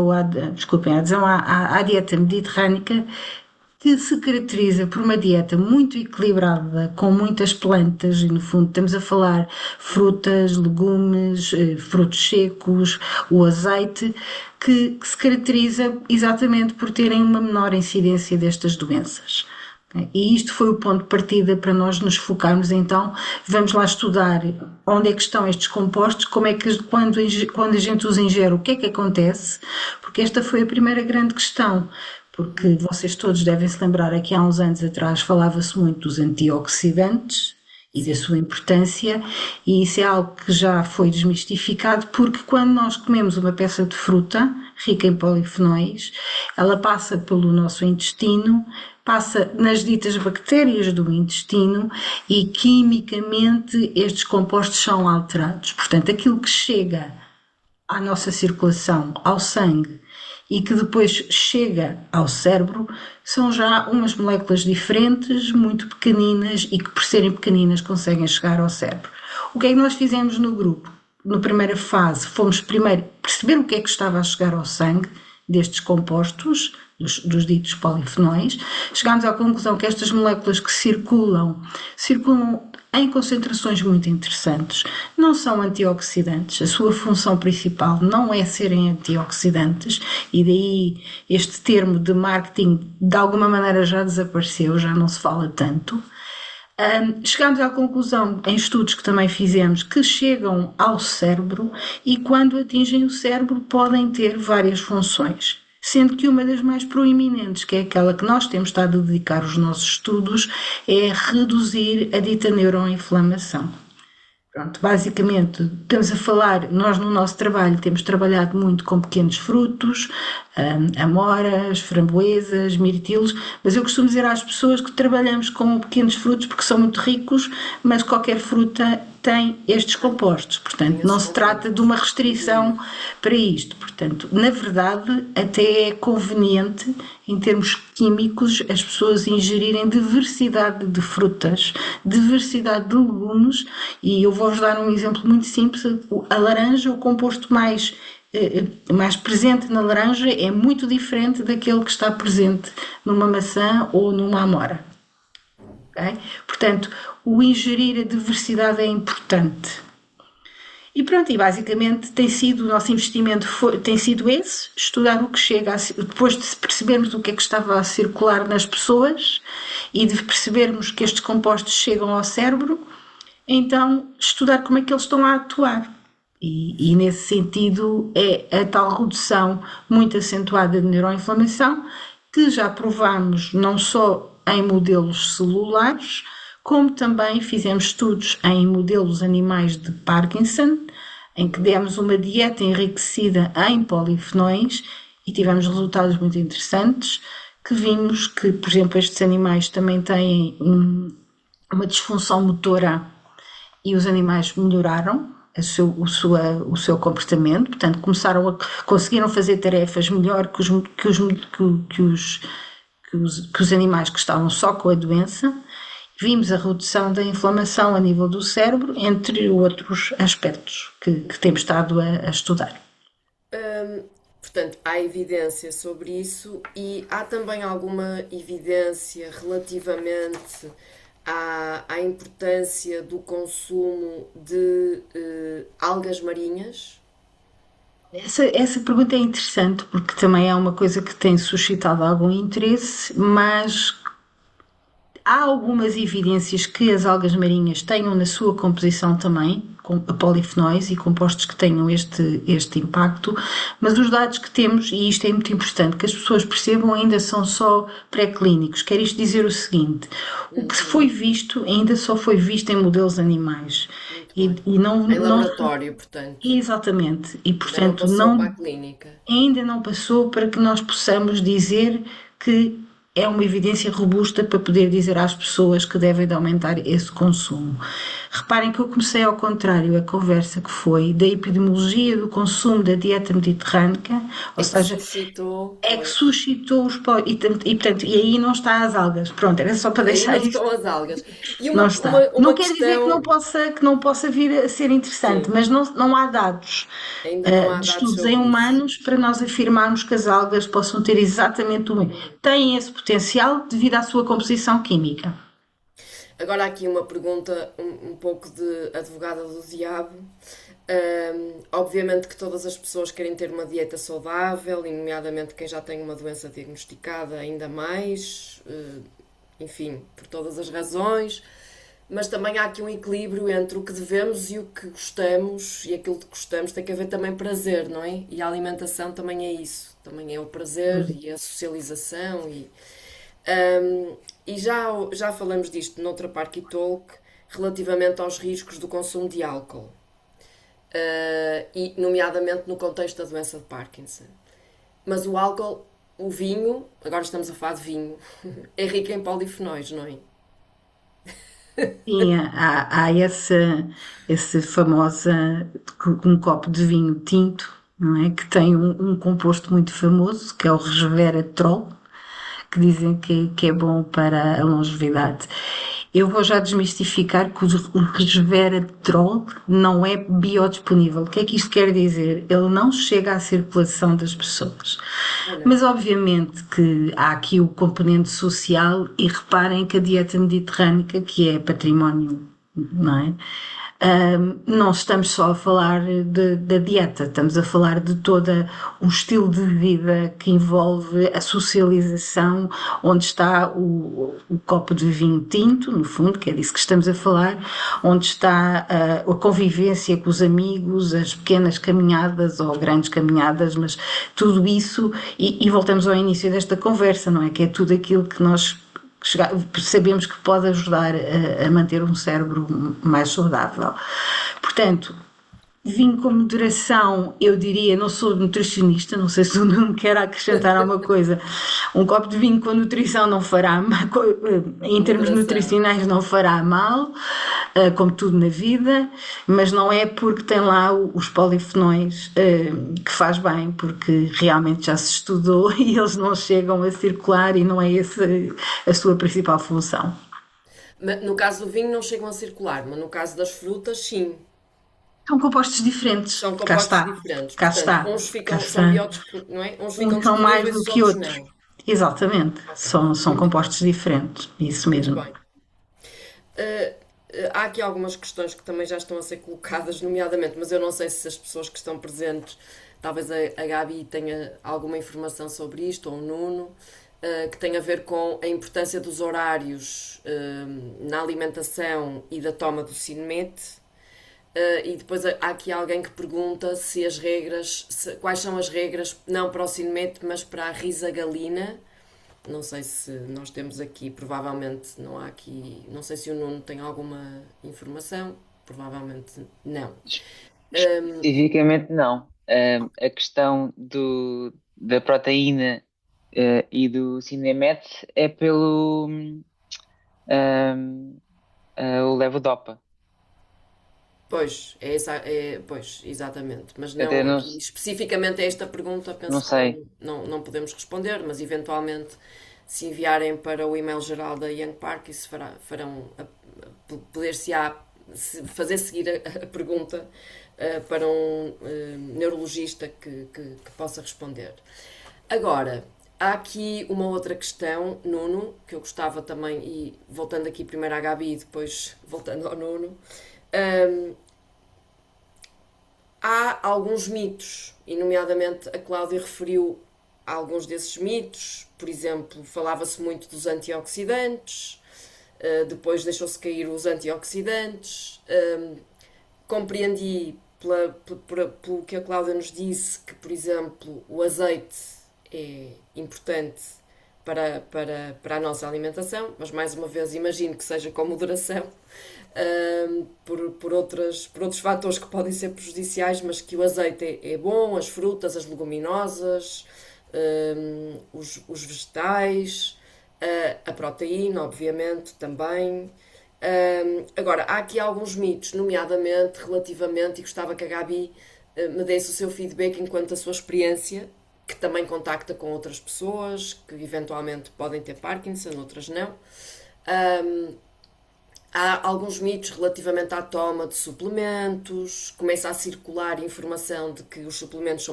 desculpem, a adesão à dieta mediterrânica, que se caracteriza por uma dieta muito equilibrada, com muitas plantas, e no fundo estamos a falar frutas, legumes, frutos secos, o azeite, que se caracteriza exatamente por terem uma menor incidência destas doenças. E isto foi o ponto de partida para nós nos focarmos. Então, vamos lá estudar onde é que estão estes compostos, como é que quando a gente os ingere, o que é que acontece, porque esta foi a primeira grande questão, porque vocês todos devem se lembrar, aqui há uns anos atrás falava-se muito dos antioxidantes e da sua importância, e isso é algo que já foi desmistificado, porque quando nós comemos uma peça de fruta rica em polifenóis, ela passa pelo nosso intestino, passa nas ditas bactérias do intestino e quimicamente estes compostos são alterados. Portanto, aquilo que chega à nossa circulação, ao sangue, e que depois chega ao cérebro, são já umas moléculas diferentes, muito pequeninas, e que por serem pequeninas conseguem chegar ao cérebro. O que é que nós fizemos no grupo? Na primeira fase, fomos primeiro perceber o que é que estava a chegar ao sangue destes compostos, dos ditos polifenóis. Chegámos à conclusão que estas moléculas que circulam em concentrações muito interessantes, não são antioxidantes, a sua função principal não é serem antioxidantes, e daí este termo de marketing de alguma maneira já desapareceu, já não se fala tanto. Chegámos à conclusão, em estudos que também fizemos, que chegam ao cérebro e quando atingem o cérebro podem ter várias funções, sendo que uma das mais proeminentes, que é aquela que nós temos estado a dedicar os nossos estudos, é reduzir a dita neuroinflamação. Pronto, basicamente, estamos a falar, nós no nosso trabalho temos trabalhado muito com pequenos frutos, amoras, framboesas, mirtilos, mas eu costumo dizer às pessoas que trabalhamos com pequenos frutos porque são muito ricos, mas qualquer fruta tem estes compostos, portanto não se trata de uma restrição para isto. Portanto, na verdade, até é conveniente em termos químicos as pessoas ingerirem diversidade de frutas, diversidade de legumes, e eu vou-vos dar um exemplo muito simples. A laranja, o composto mais presente na laranja é muito diferente daquele que está presente numa maçã ou numa amora. Okay? Portanto, o ingerir a diversidade é importante. E pronto, e basicamente tem sido, o nosso investimento tem sido esse, estudar o que chega, depois de percebermos o que é que estava a circular nas pessoas e de percebermos que estes compostos chegam ao cérebro, então estudar como é que eles estão a atuar. E nesse sentido é a tal redução muito acentuada de neuroinflamação, que já provámos não só em modelos celulares, como também fizemos estudos em modelos animais de Parkinson, em que demos uma dieta enriquecida em polifenóis e tivemos resultados muito interessantes, que vimos que, por exemplo, estes animais também têm uma disfunção motora e os animais melhoraram o seu comportamento, portanto conseguiram fazer tarefas melhor que os animais que estavam só com a doença. Vimos a redução da inflamação a nível do cérebro, entre outros aspectos que temos estado a estudar. Portanto, há evidência sobre isso e há também alguma evidência relativamente à importância do consumo de algas marinhas? Essa pergunta é interessante porque também é uma coisa que tem suscitado algum interesse, mas há algumas evidências que as algas marinhas tenham na sua composição também, com polifenóis e compostos que tenham este impacto, mas os dados que temos, e isto é muito importante, que as pessoas percebam, ainda são só pré-clínicos. Quer isto dizer o seguinte: o que foi visto ainda só foi visto em modelos animais. E não, em laboratório, portanto. Exatamente. E, portanto, ainda não passou para a clínica. Ainda não passou para que nós possamos dizer que é uma evidência robusta para poder dizer às pessoas que devem de aumentar esse consumo. Reparem que eu comecei ao contrário a conversa que foi da epidemiologia do consumo da dieta mediterrânica, ou É que seja, suscitou, é que pois. suscitou portanto, e aí não está as algas. Pronto, era só para Aí deixar não isso. estão as algas. E Não uma, está. uma, Não uma quer dizer questão, que não possa vir a ser interessante, sim, mas não há dados ainda não há de dados estudos em sobre isso. humanos para nós afirmarmos que as algas possam ter exatamente o mesmo. Têm esse potencial devido à sua composição química. Agora aqui uma pergunta um pouco de advogada do diabo. Obviamente que todas as pessoas querem ter uma dieta saudável, e nomeadamente quem já tem uma doença diagnosticada ainda mais, enfim, por todas as razões, mas também há aqui um equilíbrio entre o que devemos e o que gostamos, e aquilo que gostamos tem que haver também prazer, não é? E a alimentação também é isso, também é o prazer e a socialização e já falamos disto noutra Parky Talk relativamente aos riscos do consumo de álcool, e nomeadamente no contexto da doença de Parkinson. Mas o álcool, o vinho, agora estamos a falar de vinho, é rico em polifenóis, não é? Sim, há esse famoso um copo de vinho tinto, não é? Que tem um composto muito famoso, que é o resveratrol, que dizem que é bom para a longevidade. Eu vou já desmistificar que o resveratrol não é biodisponível. O que é que isto quer dizer? Ele não chega à circulação das pessoas. Ah, Mas não. obviamente que há aqui o componente social e reparem que a dieta mediterrânica, que é património, não é? Não estamos só a falar da dieta, estamos a falar de todo um estilo de vida que envolve a socialização, onde está o copo de vinho tinto, no fundo, que é disso que estamos a falar, onde está a convivência com os amigos, as pequenas caminhadas ou grandes caminhadas, mas tudo isso, e voltamos ao início desta conversa, não é? Que é tudo aquilo que nós sabemos que pode ajudar a manter um cérebro mais saudável. Portanto, vinho com moderação, eu diria, não sou nutricionista, não sei se o Nuno quer acrescentar alguma coisa. Um copo de vinho com nutrição não fará, em termos Moderação. nutricionais, não fará mal, como tudo na vida, mas não é porque tem lá os polifenóis que faz bem, porque realmente já se estudou e eles não chegam a circular e não é essa a sua principal função. No caso do vinho não chegam a circular, mas no caso das frutas, sim. São compostos diferentes, São compostos diferentes. Portanto, uns cá ficam, são está. bióticos, não é? Uns ficam Uns são mais disponíveis, do os que outros outros. não. Exatamente, Ok, são muito bem, compostos diferentes, isso muito mesmo. bem. Há aqui algumas questões que também já estão a ser colocadas, nomeadamente, mas eu não sei se as pessoas que estão presentes, talvez a Gabi tenha alguma informação sobre isto, ou o Nuno, que tem a ver com a importância dos horários na alimentação e da toma do Sinemete. E depois há aqui alguém que pergunta se as regras, quais são as regras, não para o Sinemete, mas para a risagalina. Não sei se nós temos aqui, provavelmente não há aqui, não sei se o Nuno tem alguma informação, provavelmente não. Especificamente, não. A questão da proteína e do Cinemet é pelo um, o levodopa. Pois, pois, exatamente. Mas Até não aqui especificamente a esta pergunta, não penso que sei. não podemos responder, mas eventualmente se enviarem para o e-mail geral da Young Park, isso farão poder-se-á fazer seguir a pergunta para um neurologista que possa responder. Agora, há aqui uma outra questão, Nuno, que eu gostava também, e voltando aqui primeiro à Gabi e depois voltando ao Nuno. Hum, Há alguns mitos, e nomeadamente a Cláudia referiu a alguns desses mitos. Por exemplo, falava-se muito dos antioxidantes, depois deixou-se cair os antioxidantes. Compreendi pelo que a Cláudia nos disse que, por exemplo, o azeite é importante para a nossa alimentação, mas mais uma vez imagino que seja com moderação, por outros fatores que podem ser prejudiciais, mas que o azeite é bom, as frutas, as leguminosas, os vegetais, a proteína, obviamente, também. Agora, há aqui alguns mitos, nomeadamente relativamente, e gostava que a Gabi me desse o seu feedback enquanto a sua experiência, que também contacta com outras pessoas que eventualmente podem ter Parkinson, outras não. Um, Há alguns mitos relativamente à toma de suplementos, começa a circular informação de que os suplementos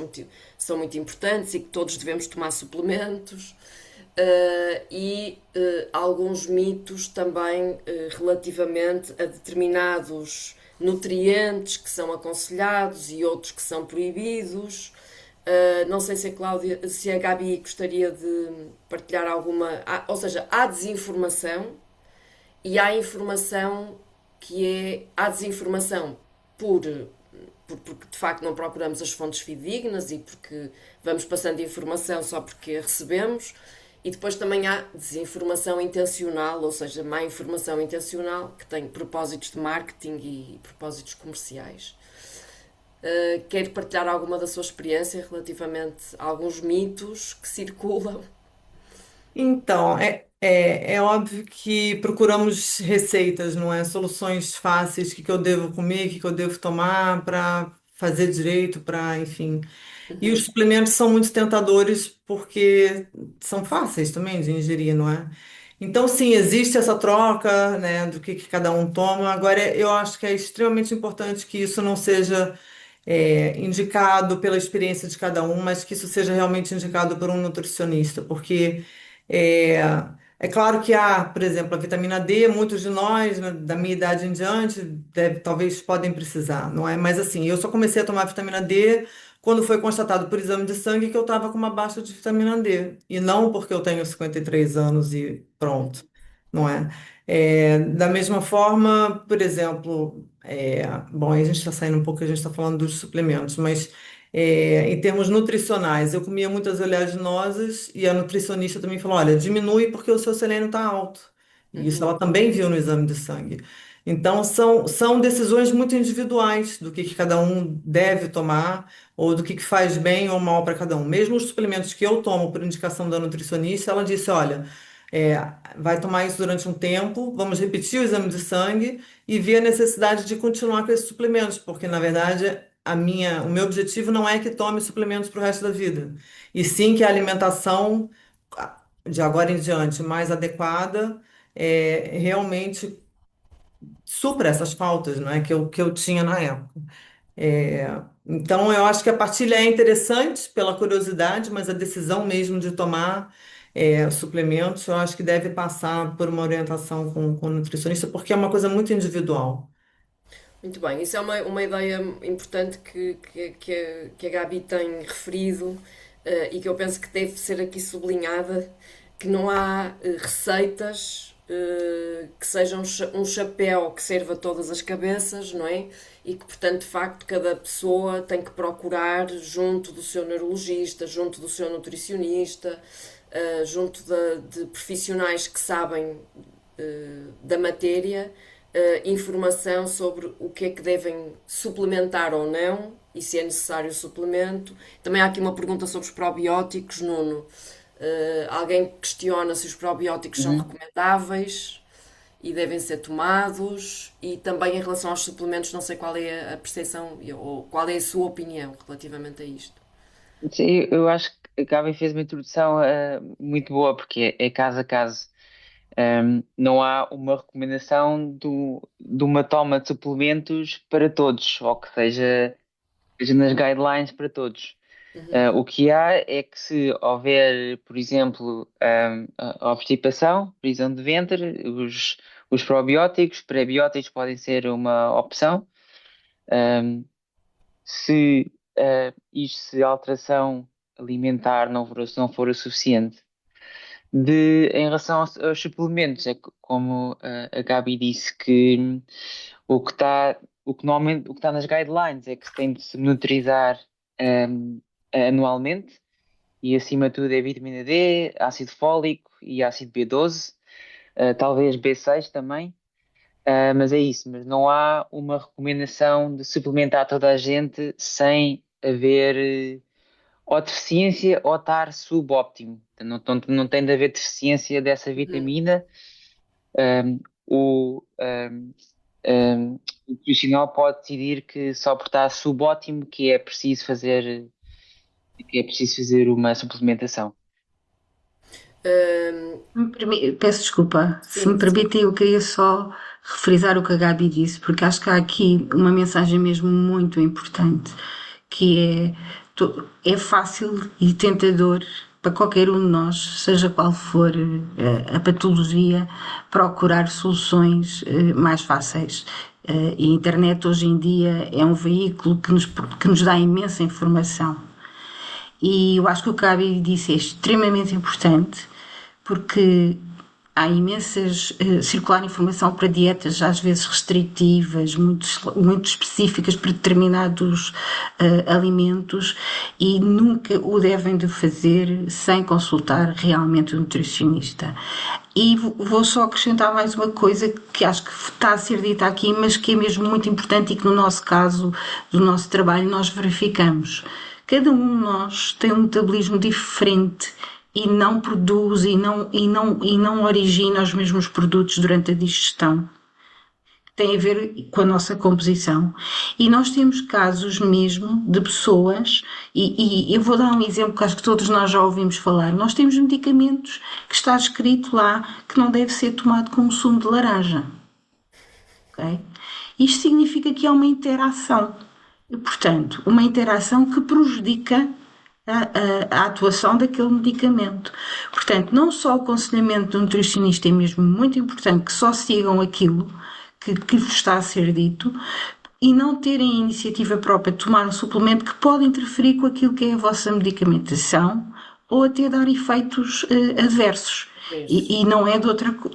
são muito importantes e que todos devemos tomar suplementos. Alguns mitos também relativamente a determinados nutrientes que são aconselhados e outros que são proibidos. Não sei se a Cláudia, se a Gabi gostaria de partilhar alguma. Ou seja, há desinformação e há informação que é. Há desinformação por, porque de facto não procuramos as fontes fidedignas e porque vamos passando informação só porque a recebemos. E depois também há desinformação intencional, ou seja, má informação intencional, que tem propósitos de marketing e propósitos comerciais. Quer partilhar alguma da sua experiência relativamente a alguns mitos que circulam? Então, é óbvio que procuramos receitas, não é? Soluções fáceis, o que que eu devo comer, o que que eu devo tomar para fazer direito, para, enfim. E os suplementos são muito tentadores porque são fáceis também de ingerir, não é? Então, sim, existe essa troca, né, do que cada um toma. Agora, eu acho que é extremamente importante que isso não seja indicado pela experiência de cada um, mas que isso seja realmente indicado por um nutricionista, porque é, é claro que há, por exemplo, a vitamina D, muitos de nós, né, da minha idade em diante, talvez podem precisar, não é? Mas assim, eu só comecei a tomar vitamina D quando foi constatado por exame de sangue que eu estava com uma baixa de vitamina D, e não porque eu tenho 53 anos e pronto, não é? Da mesma forma, por exemplo, bom, aí a gente está saindo um pouco, a gente está falando dos suplementos, mas em termos nutricionais, eu comia muitas oleaginosas e a nutricionista também falou: olha, diminui porque o seu selênio está alto. E isso ela também viu no exame de sangue. Então, são decisões muito individuais do que cada um deve tomar ou do que faz bem ou mal para cada um. Mesmo os suplementos que eu tomo por indicação da nutricionista, ela disse: olha, é, vai tomar isso durante um tempo, vamos repetir o exame de sangue e ver a necessidade de continuar com esses suplementos, porque na verdade o meu objetivo não é que tome suplementos para o resto da vida, e sim que a alimentação de agora em diante mais adequada realmente supra essas faltas, não é, que eu tinha na época. Então, eu acho que a partilha é interessante pela curiosidade, mas a decisão mesmo de tomar suplementos, eu acho que deve passar por uma orientação com o nutricionista, porque é uma coisa muito individual. Muito bem, isso é uma ideia importante que a Gabi tem referido e que eu penso que deve ser aqui sublinhada, que não há receitas que sejam um chapéu que serva a todas as cabeças, não é? E que, portanto, de facto, cada pessoa tem que procurar junto do seu neurologista, junto do seu nutricionista, junto de profissionais que sabem da matéria, informação sobre o que é que devem suplementar ou não e se é necessário o suplemento. Também há aqui uma pergunta sobre os probióticos, Nuno. Alguém questiona se os probióticos são Uhum. recomendáveis e devem ser tomados, e também em relação aos suplementos, não sei qual é a percepção ou qual é a sua opinião relativamente a isto. Sim, eu acho que a Gabi fez uma introdução muito boa, porque é caso a caso. Não há uma recomendação de uma toma de suplementos para todos, ou que seja nas guidelines para todos. O que há é que se houver, por exemplo, a obstipação, prisão de ventre, os probióticos, pré-bióticos podem ser uma opção. Se a alteração alimentar não for o suficiente. Em relação aos suplementos, como a Gabi disse, que o que está nas guidelines é que se tem de se monitorizar anualmente, e acima de tudo é vitamina D, ácido fólico e ácido B12, talvez B6 também. Mas é isso, mas não há uma recomendação de suplementar toda a gente sem haver ou deficiência ou estar subóptimo. Não tem de haver deficiência dessa vitamina. o, o profissional pode decidir que só por estar subótimo que é preciso fazer uma suplementação. Hum, Peço desculpa, se me sim, sim. permitem, eu queria só refrisar o que a Gabi disse, porque acho que há aqui uma mensagem mesmo muito importante, que é, é fácil e tentador para qualquer um de nós, seja qual for a patologia, procurar soluções mais fáceis. E a internet hoje em dia é um veículo que nos dá imensa informação. E eu acho que o que a Gabi disse é extremamente importante, porque há imensas circular informação para dietas às vezes restritivas, muito específicas para determinados alimentos e nunca o devem de fazer sem consultar realmente o nutricionista. E vou só acrescentar mais uma coisa que acho que está a ser dita aqui, mas que é mesmo muito importante e que no nosso caso, do nosso trabalho, nós verificamos. Cada um de nós tem um metabolismo diferente e não produz e não origina os mesmos produtos durante a digestão. Tem a ver com a nossa composição. E nós temos casos mesmo de pessoas, e eu vou dar um exemplo que acho que todos nós já ouvimos falar. Nós temos medicamentos que está escrito lá que não deve ser tomado com sumo de laranja. Okay? Isto significa que há uma interação. E, portanto, uma interação que prejudica a atuação daquele medicamento. Portanto, não só o aconselhamento do nutricionista é mesmo muito importante que só sigam aquilo que vos está a ser dito e não terem a iniciativa própria de tomar um suplemento que pode interferir com aquilo que é a vossa medicamentação ou até dar efeitos adversos. Versos. E não é,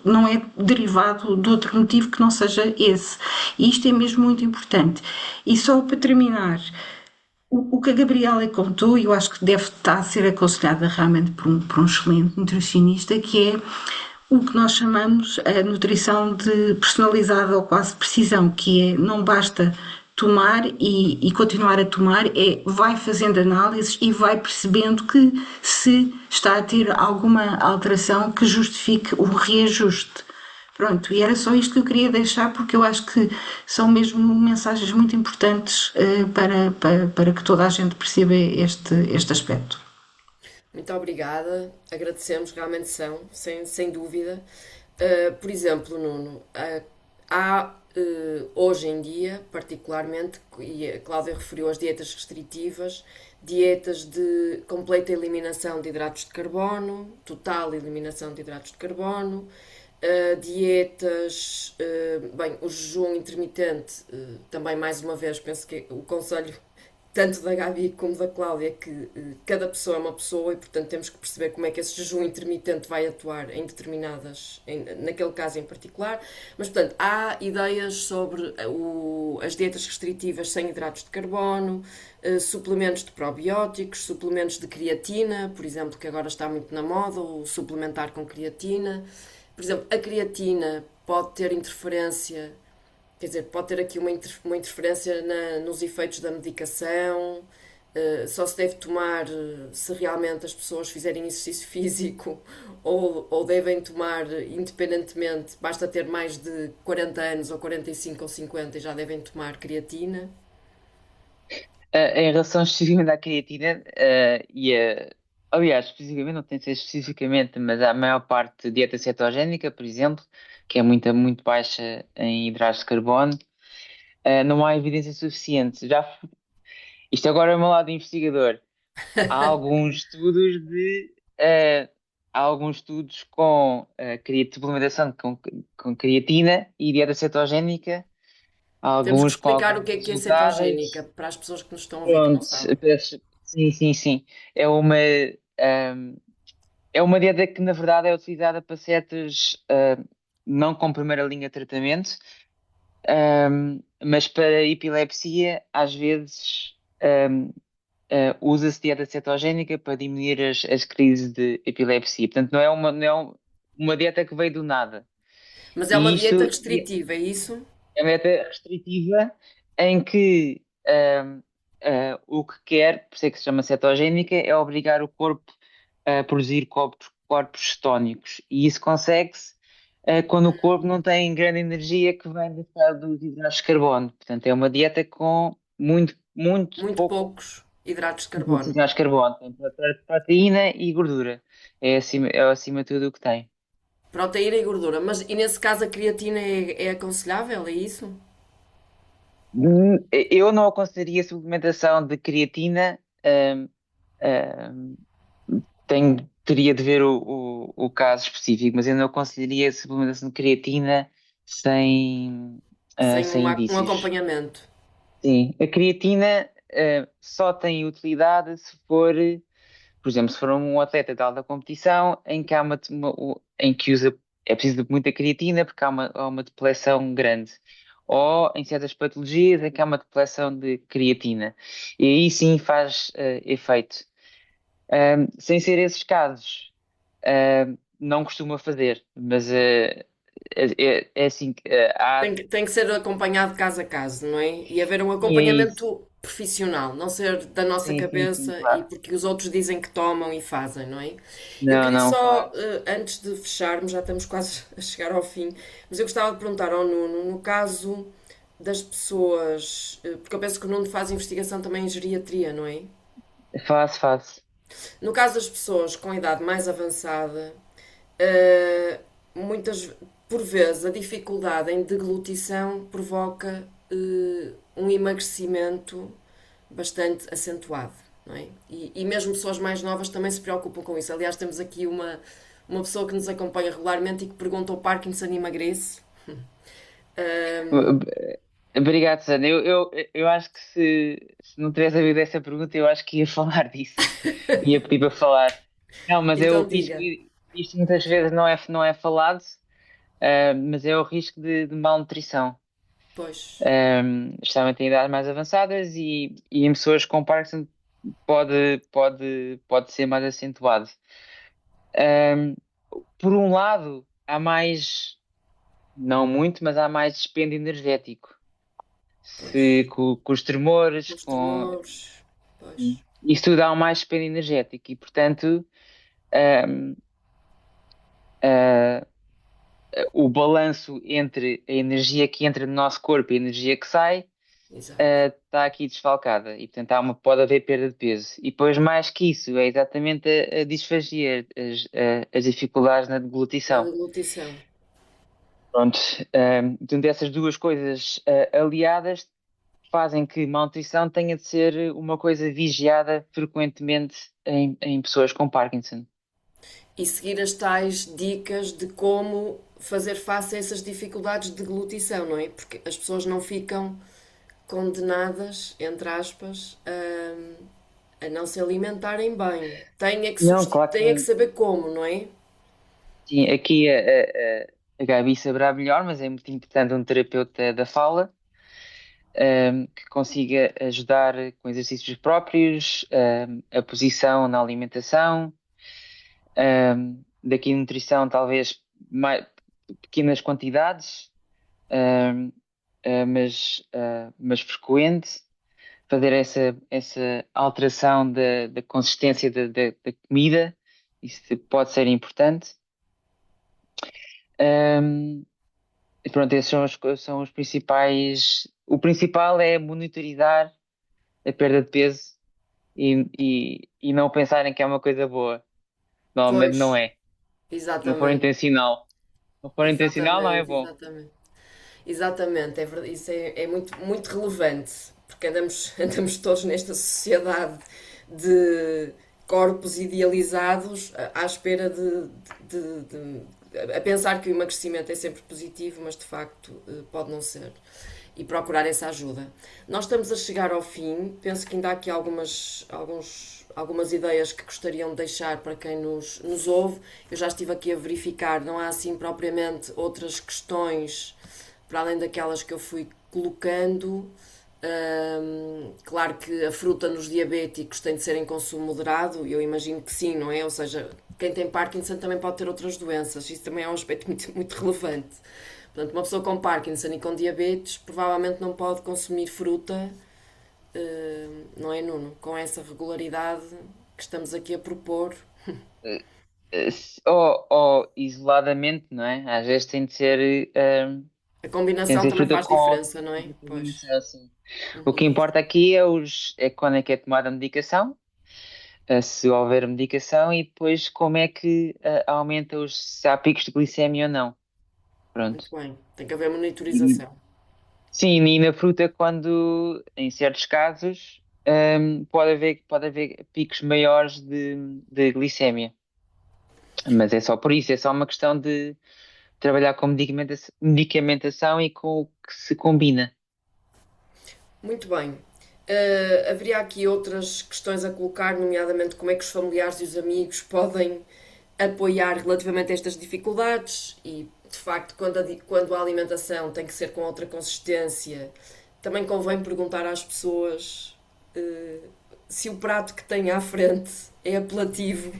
não é derivado de outro motivo que não seja esse. E isto é mesmo muito importante. E só para terminar, o que a Gabriela contou, e eu acho que deve estar a ser aconselhada realmente por um excelente nutricionista, que é o que nós chamamos a nutrição de personalizada ou quase precisão, que é não basta tomar e continuar a tomar, é vai fazendo análises e vai percebendo que se está a ter alguma alteração que justifique o reajuste. Pronto, e era só isto que eu queria deixar, porque eu acho que são mesmo mensagens muito importantes para que toda a gente perceba este aspecto. Muito obrigada, agradecemos, realmente são, sem dúvida. Por exemplo, Nuno, há hoje em dia, particularmente, e a Cláudia referiu as dietas restritivas, dietas de completa eliminação de hidratos de carbono, total eliminação de hidratos de carbono, dietas, bem, o jejum intermitente, também mais uma vez, penso que o conselho tanto da Gabi como da Cláudia, que cada pessoa é uma pessoa e, portanto, temos que perceber como é que esse jejum intermitente vai atuar em determinadas, naquele caso em particular. Mas, portanto, há ideias sobre as dietas restritivas sem hidratos de carbono, suplementos de probióticos, suplementos de creatina, por exemplo, que agora está muito na moda, o suplementar com creatina. Por exemplo, a creatina pode ter interferência. Quer dizer, pode ter aqui uma interferência nos efeitos da medicação, só se deve tomar se realmente as pessoas fizerem exercício físico ou devem tomar independentemente, basta ter mais de 40 anos ou 45 ou 50 e já devem tomar creatina. Em relação especificamente à creatina, aliás, especificamente, não tem de ser especificamente, mas a maior parte de dieta cetogénica, por exemplo, que é muito baixa em hidratos de carbono, não há evidência suficiente. Isto agora é o meu lado investigador. Há alguns estudos há alguns estudos com suplementação com creatina e dieta cetogénica, há Temos que alguns com explicar o alguns que é cetogénica resultados. para as pessoas que nos estão a ouvir que não Pronto, sabem. sim, sim, sim. Ahm, é uma dieta que, na verdade, é utilizada para certos, não com primeira linha de tratamento, mas para epilepsia, às vezes, usa-se dieta cetogénica para diminuir as crises de epilepsia. Portanto, não é uma dieta que veio do nada. Mas é uma E dieta isto restritiva, é isso? é uma dieta restritiva em que o que quer, por isso é que se chama cetogénica, é obrigar o corpo a produzir corpos cetónicos. E isso consegue-se quando o corpo não tem grande energia que vem dos hidratos de carbono. Portanto, é uma dieta com muito Muito pouco poucos hidratos de poucos carbono. hidratos de carbono. Tem proteína e gordura. É acima de tudo o que tem. Proteína e gordura. Mas e nesse caso a creatina é aconselhável? É isso? Eu não aconselharia suplementação de creatina. Ahm, teria de ver o caso específico, mas eu não aconselharia suplementação de creatina sem, Sem sem um indícios. acompanhamento. Sim, a creatina só tem utilidade se for, por exemplo, se for um atleta de alta competição em que em que é preciso de muita creatina porque há uma depleção grande. Ou em certas patologias em que há uma depleção de creatina. E aí sim faz efeito. Sem ser esses casos, não costuma fazer, mas é assim que há. Tem que ser acompanhado caso a caso, não é? E haver um Sim, é isso. acompanhamento profissional, não ser da nossa Sim, sim, sim, cabeça e claro. porque os outros dizem que tomam e fazem, não é? Eu Não, queria não, claro. só, antes de fecharmos, já estamos quase a chegar ao fim, mas eu gostava de perguntar ao Nuno, no caso das pessoas, porque eu penso que o Nuno faz investigação também em geriatria, não é? Faço, faço. No caso das pessoas com idade mais avançada, muitas por vezes a dificuldade em deglutição provoca um emagrecimento bastante acentuado, não é? E mesmo pessoas mais novas também se preocupam com isso. Aliás, temos aqui uma pessoa que nos acompanha regularmente e que pergunta: o Parkinson emagrece? Obrigado, Sana. Eu acho que se não tivesse havido essa pergunta, eu acho que ia falar disso. Ia pedir para falar. Não, mas é o Então risco, diga. isto muitas vezes não é falado, mas é o risco de malnutrição. Pois, Especialmente em idades mais avançadas e em pessoas com Parkinson pode ser mais acentuado. Um, por um lado, há mais, não muito, mas há mais dispêndio energético. Se pois. com os tremores, Os tremores, pois. isso tudo há um mais dispêndio energético e, portanto, um, uh, o balanço entre a energia que entra no nosso corpo e a energia que sai Exato. está aqui desfalcada e, portanto, pode haver perda de peso. E depois, mais que isso, é exatamente a disfagia, as dificuldades na Na deglutição. deglutição. Pronto, portanto, essas duas coisas aliadas fazem que malnutrição tenha de ser uma coisa vigiada frequentemente em pessoas com Parkinson. E seguir as tais dicas de como fazer face a essas dificuldades de deglutição, não é? Porque as pessoas não ficam condenadas, entre aspas, a não se alimentarem bem. Não, claro que Têm é que sim. saber como, não é? Sim, aqui a Gabi saberá melhor, mas é muito importante um terapeuta da fala, que consiga ajudar com exercícios próprios, a posição na alimentação, daqui a nutrição talvez mais, pequenas quantidades, um, mas frequente, fazer essa alteração da consistência da comida, isso pode ser importante. Um, e pronto, esses são os principais. O principal é monitorizar a perda de peso e não pensarem que é uma coisa boa. Normalmente não Pois, é. Se não for exatamente. intencional. Se não for intencional, não é Exatamente, bom. exatamente. Exatamente, é verdade, isso é muito, muito relevante, porque andamos todos nesta sociedade de corpos idealizados à espera a pensar que o emagrecimento é sempre positivo, mas de facto pode não ser. E procurar essa ajuda. Nós estamos a chegar ao fim, penso que ainda há aqui algumas ideias que gostariam de deixar para quem nos ouve. Eu já estive aqui a verificar, não há assim propriamente outras questões para além daquelas que eu fui colocando. Claro que a fruta nos diabéticos tem de ser em consumo moderado, eu imagino que sim, não é? Ou seja, quem tem Parkinson também pode ter outras doenças, isso também é um aspecto muito, muito relevante. Portanto, uma pessoa com Parkinson e com diabetes provavelmente não pode consumir fruta, não é, Nuno? Com essa regularidade que estamos aqui a propor. Oh, isoladamente, não é? Às vezes A tem de combinação ser também fruta faz com diferença, não outra é? Pois. combinação, assim. O que Uhum. importa aqui é quando é que é tomada a medicação, se houver medicação e depois como é que aumenta se há picos de glicemia ou não. Pronto. Muito bem. Tem que haver E, monitorização. sim, e na fruta, quando, em certos casos, pode haver picos maiores de glicemia. Mas é só por isso, é só uma questão de trabalhar com medicamentação e com o que se combina. Muito bem. Haveria aqui outras questões a colocar, nomeadamente como é que os familiares e os amigos podem apoiar relativamente a estas dificuldades e, de facto, quando a alimentação tem que ser com outra consistência, também convém perguntar às pessoas eh, se o prato que têm à frente é apelativo,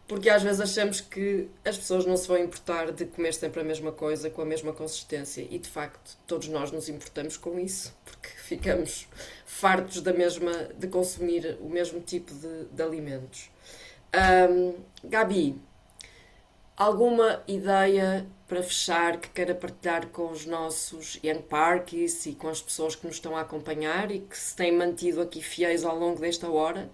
porque às vezes achamos que as pessoas não se vão importar de comer sempre a mesma coisa com a mesma consistência e de facto todos nós nos importamos com isso porque ficamos fartos de consumir o mesmo tipo de alimentos. Gabi, alguma ideia para fechar que queira partilhar com os nossos Young Parkies e com as pessoas que nos estão a acompanhar e que se têm mantido aqui fiéis ao longo desta hora?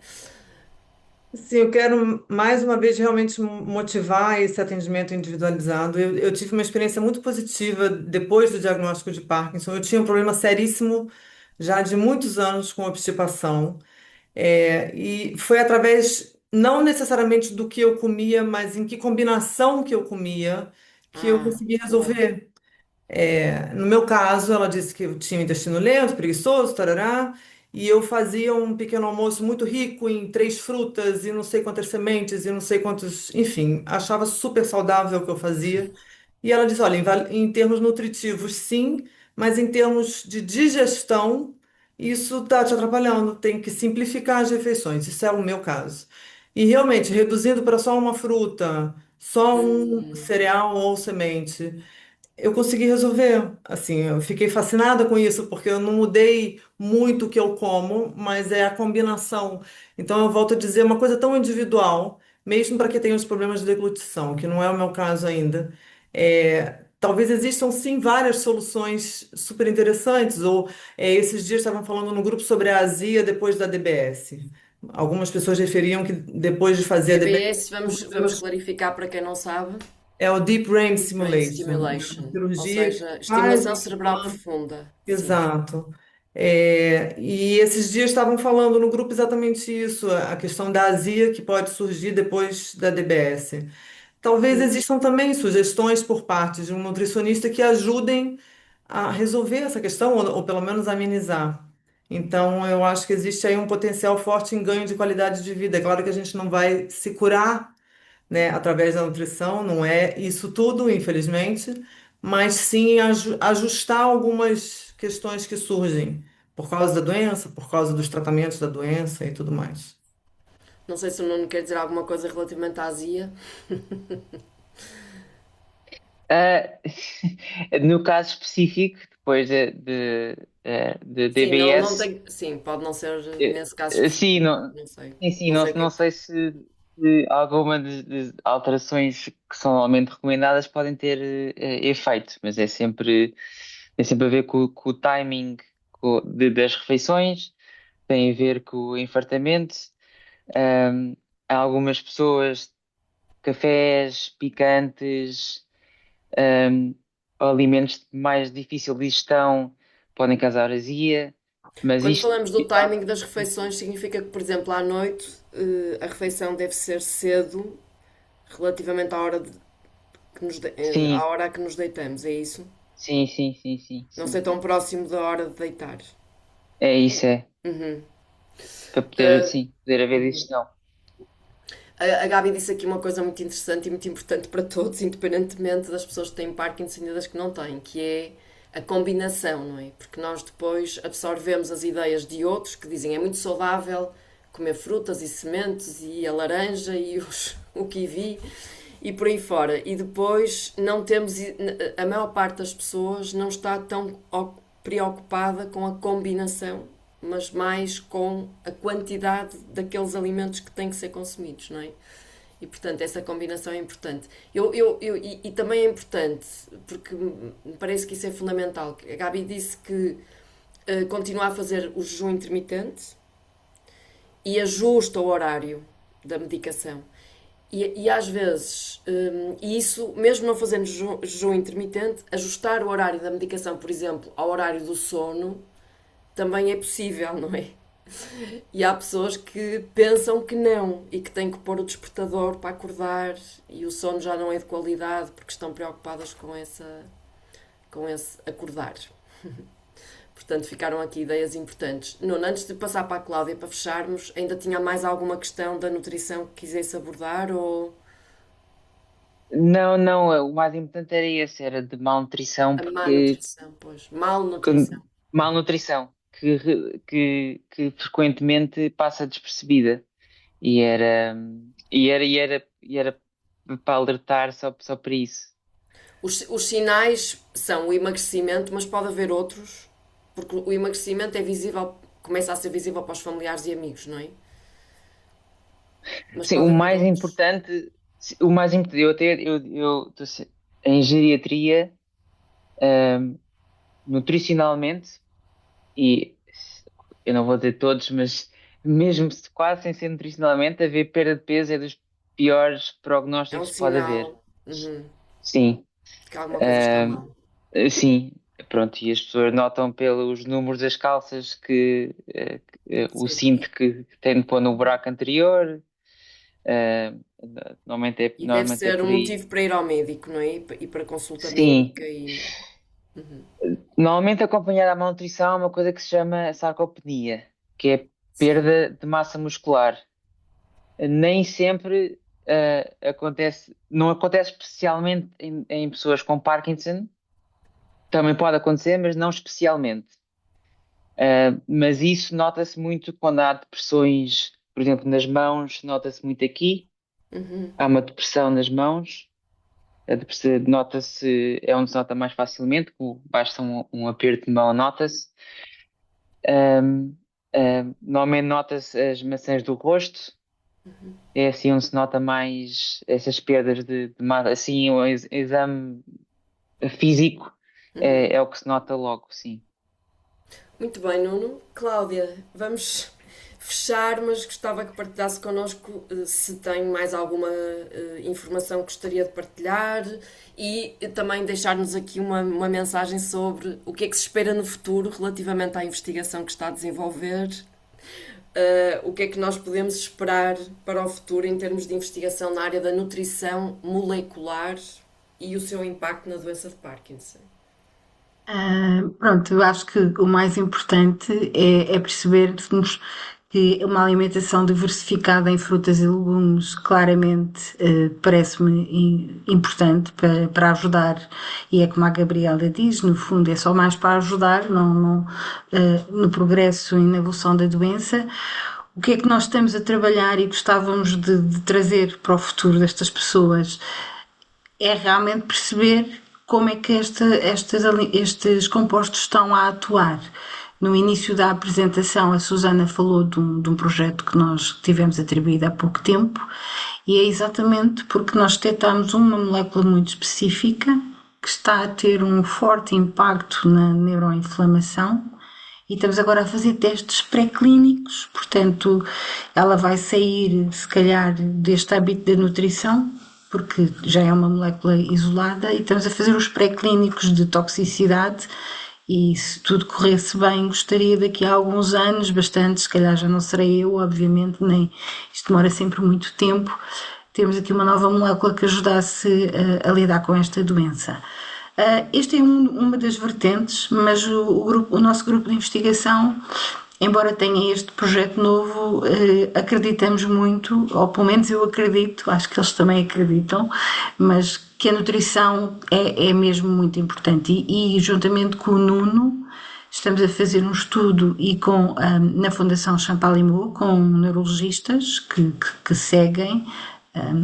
Sim, eu quero mais uma vez realmente motivar esse atendimento individualizado. Eu tive uma experiência muito positiva depois do diagnóstico de Parkinson. Eu tinha um problema seríssimo já de muitos anos com obstipação. E foi através, não necessariamente do que eu comia, mas em que combinação que eu comia, que eu Ah, consegui boa. resolver. No meu caso, ela disse que eu tinha intestino lento, preguiçoso, tarará, e eu fazia um pequeno almoço muito rico em 3 frutas e não sei quantas sementes e não sei quantos, enfim, achava super saudável o que eu fazia. E ela disse, olha, em termos nutritivos, sim, mas em termos de digestão, isso está te atrapalhando. Tem que simplificar as refeições. Isso é o meu caso. E realmente, reduzindo para só uma fruta, só um cereal ou semente. Eu consegui resolver. Assim, eu fiquei fascinada com isso, porque eu não mudei muito o que eu como, mas é a combinação. Então, eu volto a dizer uma coisa tão individual, mesmo para quem tem os problemas de deglutição, que não é o meu caso ainda. Talvez existam sim várias soluções super interessantes, ou esses dias estavam falando no grupo sobre a azia depois da DBS. Algumas pessoas referiam que depois de fazer a DBS, DBS, vamos clarificar para quem não sabe. é o Deep Brain Brain Stimulation, né? Uma Stimulation, ou cirurgia que seja, faz estimulação cerebral estimular. profunda. Sim. Exato. E esses dias estavam falando no grupo exatamente isso, a questão da azia que pode surgir depois da DBS. Talvez existam também sugestões por parte de um nutricionista que ajudem a resolver essa questão, ou pelo menos amenizar. Então, eu acho que existe aí um potencial forte em ganho de qualidade de vida. É claro que a gente não vai se curar, né, através da nutrição, não é isso tudo, infelizmente, mas sim ajustar algumas questões que surgem por causa da doença, por causa dos tratamentos da doença e tudo mais. Não sei se o Nuno quer dizer alguma coisa relativamente à azia. Ah, no caso específico, depois de Sim, não DBS, tem. Sim, pode não ser eh, nesse caso sim, específico. não, Não sei. sim, sim, Não sei o que é não que. sei se alguma das alterações que são normalmente recomendadas podem ter efeito, mas é sempre a ver com o timing das refeições, tem a ver com o enfartamento. Ahm, Há algumas pessoas, cafés picantes, ahm, alimentos de mais difícil digestão podem causar azia, mas Quando isto. falamos do timing das refeições, significa que, por exemplo, à noite, a refeição deve ser cedo, relativamente à hora, à Sim, hora a que nos deitamos, é isso? sim, sim, sim, sim, Não ser sim. tão próximo da hora de deitar. É isso, é. Uhum. Para poder, Uh, sim, poder haver digestão. a Gabi disse aqui uma coisa muito interessante e muito importante para todos, independentemente das pessoas que têm Parkinson e das que não têm, que é a combinação, não é? Porque nós depois absorvemos as ideias de outros que dizem é muito saudável comer frutas e sementes e a laranja e o kiwi e por aí fora. E depois não temos, a maior parte das pessoas não está tão preocupada com a combinação, mas mais com a quantidade daqueles alimentos que têm que ser consumidos, não é? E portanto, essa combinação é importante. E também é importante, porque me parece que isso é fundamental. A Gabi disse que continua a fazer o jejum intermitente e ajusta o horário da medicação. E às vezes, e isso, mesmo não fazendo jejum intermitente, ajustar o horário da medicação, por exemplo, ao horário do sono, também é possível, não é? E há pessoas que pensam que não e que têm que pôr o despertador para acordar e o sono já não é de qualidade porque estão preocupadas com esse acordar. Portanto, ficaram aqui ideias importantes. Nuno, antes de passar para a Cláudia para fecharmos, ainda tinha mais alguma questão da nutrição que quisesse abordar ou Não, não, o mais importante era esse, era de malnutrição, a má porque nutrição, pois, que- malnutrição. malnutrição, que frequentemente passa despercebida. E era, e era para alertar só para isso. Os sinais são o emagrecimento, mas pode haver outros, porque o emagrecimento é visível, começa a ser visível para os familiares e amigos, não é? Mas Sim, o pode haver mais outros. importante, eu estou em geriatria, ahm, nutricionalmente, e eu não vou dizer todos, mas mesmo quase sem ser nutricionalmente, haver perda de peso é dos piores É um prognósticos que pode haver. sinal, Sim. que alguma coisa está Ahm, mal. sim, pronto, e as pessoas notam pelos números das calças o Sim. cinto que tem de pôr no buraco anterior. ah, E deve normalmente é ser por um aí. motivo para ir ao médico, não é? E para consulta Sim, médica e. normalmente acompanhar a malnutrição é uma coisa que se chama sarcopenia, que é Sim. perda de massa muscular. Nem sempre acontece, não acontece especialmente em pessoas com Parkinson, também pode acontecer, mas não especialmente. Mas isso nota-se muito quando há depressões, por exemplo, nas mãos, nota-se muito aqui. Uhum. Há uma depressão nas mãos, a depressão nota-se, é onde se nota mais facilmente, basta um aperto de mão, nota-se. Ahm, Normalmente nota-se as maçãs do rosto, é assim onde se nota mais essas perdas de massa. Assim, o exame físico é o que se nota logo, sim. Muito bem, Nuno. Cláudia, vamos fechar, mas gostava que partilhasse connosco se tem mais alguma informação que gostaria de partilhar e também deixar-nos aqui uma mensagem sobre o que é que se espera no futuro relativamente à investigação que está a desenvolver. O que é que nós podemos esperar para o futuro em termos de investigação na área da nutrição molecular e o seu impacto na doença de Parkinson? Pronto, eu acho que o mais importante é percebermos que uma alimentação diversificada em frutas e legumes claramente parece-me importante para ajudar, e é como a Gabriela diz, no fundo é só mais para ajudar, não, no progresso e na evolução da doença. O que é que nós estamos a trabalhar e gostávamos de trazer para o futuro destas pessoas? É realmente perceber como é que estes compostos estão a atuar. No início da apresentação, a Susana falou de um projeto que nós tivemos atribuído há pouco tempo, e é exatamente porque nós detectamos uma molécula muito específica que está a ter um forte impacto na neuroinflamação, e estamos agora a fazer testes pré-clínicos, portanto, ela vai sair, se calhar, deste hábito da nutrição, porque já é uma molécula isolada, e estamos a fazer os pré-clínicos de toxicidade. E se tudo corresse bem, gostaria daqui a alguns anos, bastante, se calhar já não serei eu, obviamente, nem isto demora sempre muito tempo, temos aqui uma nova molécula que ajudasse a lidar com esta doença. Este é uma das vertentes, mas o nosso grupo de investigação, embora tenha este projeto novo, acreditamos muito, ou pelo menos eu acredito, acho que eles também acreditam, mas que a nutrição é mesmo muito importante. E juntamente com o Nuno, estamos a fazer um estudo na Fundação Champalimau com neurologistas que seguem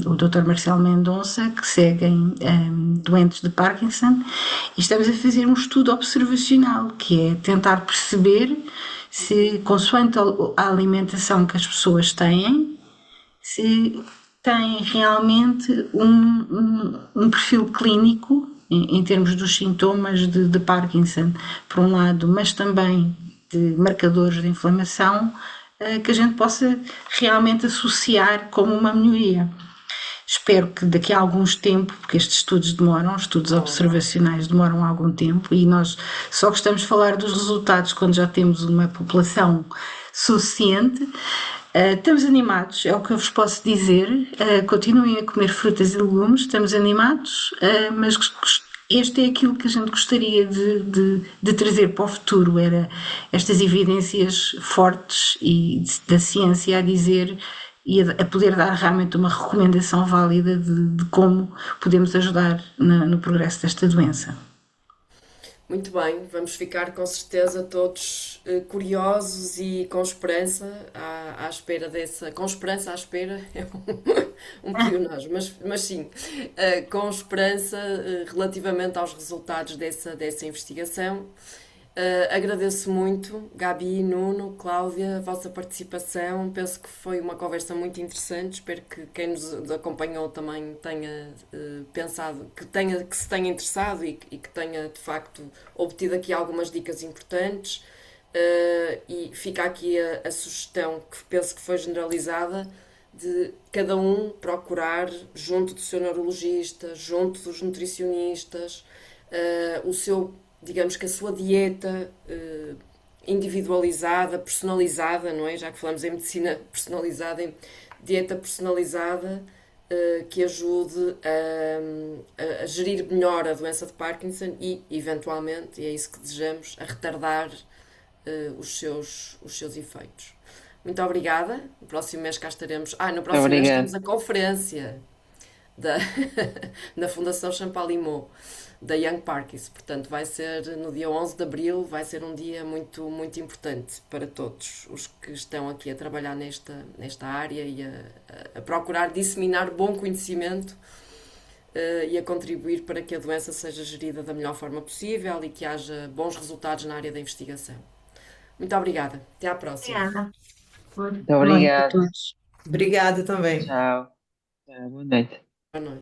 o Dr. Marcelo Mendonça, que seguem doentes de Parkinson, e estamos a fazer um estudo observacional, que é tentar perceber se, consoante a alimentação que as pessoas têm, se tem realmente um perfil clínico em termos dos sintomas de Parkinson, por um lado, mas também de marcadores de inflamação, que a gente possa realmente associar como uma melhoria. Espero que daqui a alguns tempos, porque estes estudos demoram, estudos Óbvio. observacionais demoram algum tempo e nós só gostamos de falar dos resultados quando já temos uma população suficiente. Estamos animados, é o que eu vos posso dizer. Continuem a comer frutas e legumes, estamos animados, mas este é aquilo que a gente gostaria de trazer para o futuro, era estas evidências fortes e da ciência a dizer e a poder dar realmente uma recomendação válida de como podemos ajudar no progresso desta doença. Muito bem, vamos ficar com certeza todos curiosos e com esperança à espera dessa. Com esperança à espera é um pleonasmo, mas sim, com esperança relativamente aos resultados dessa investigação. Agradeço muito, Gabi, Nuno, Cláudia, a vossa participação. Penso que foi uma conversa muito interessante. Espero que quem nos acompanhou também tenha pensado, que se tenha interessado e que tenha de facto obtido aqui algumas dicas importantes. E fica aqui a sugestão que penso que foi generalizada de cada um procurar junto do seu neurologista, junto dos nutricionistas, o seu, digamos que a sua dieta individualizada, personalizada, não é? Já que falamos em medicina personalizada, em dieta personalizada que ajude a gerir melhor a doença de Parkinson e, eventualmente, e é isso que desejamos, a retardar os seus efeitos. Muito obrigada. No próximo mês cá estaremos. No próximo mês Obrigado. temos a conferência da, da Fundação Champalimau, da Young Parkinson. Portanto, vai ser no dia 11 de abril, vai ser um dia muito, muito importante para todos os que estão aqui a trabalhar nesta área e a procurar disseminar bom conhecimento e a contribuir para que a doença seja gerida da melhor forma possível e que haja bons resultados na área da investigação. Muito obrigada. Até à próxima. Obrigada. Boa Muito noite a obrigado. todos. Obrigada também. Tchau. Boa noite. Boa noite.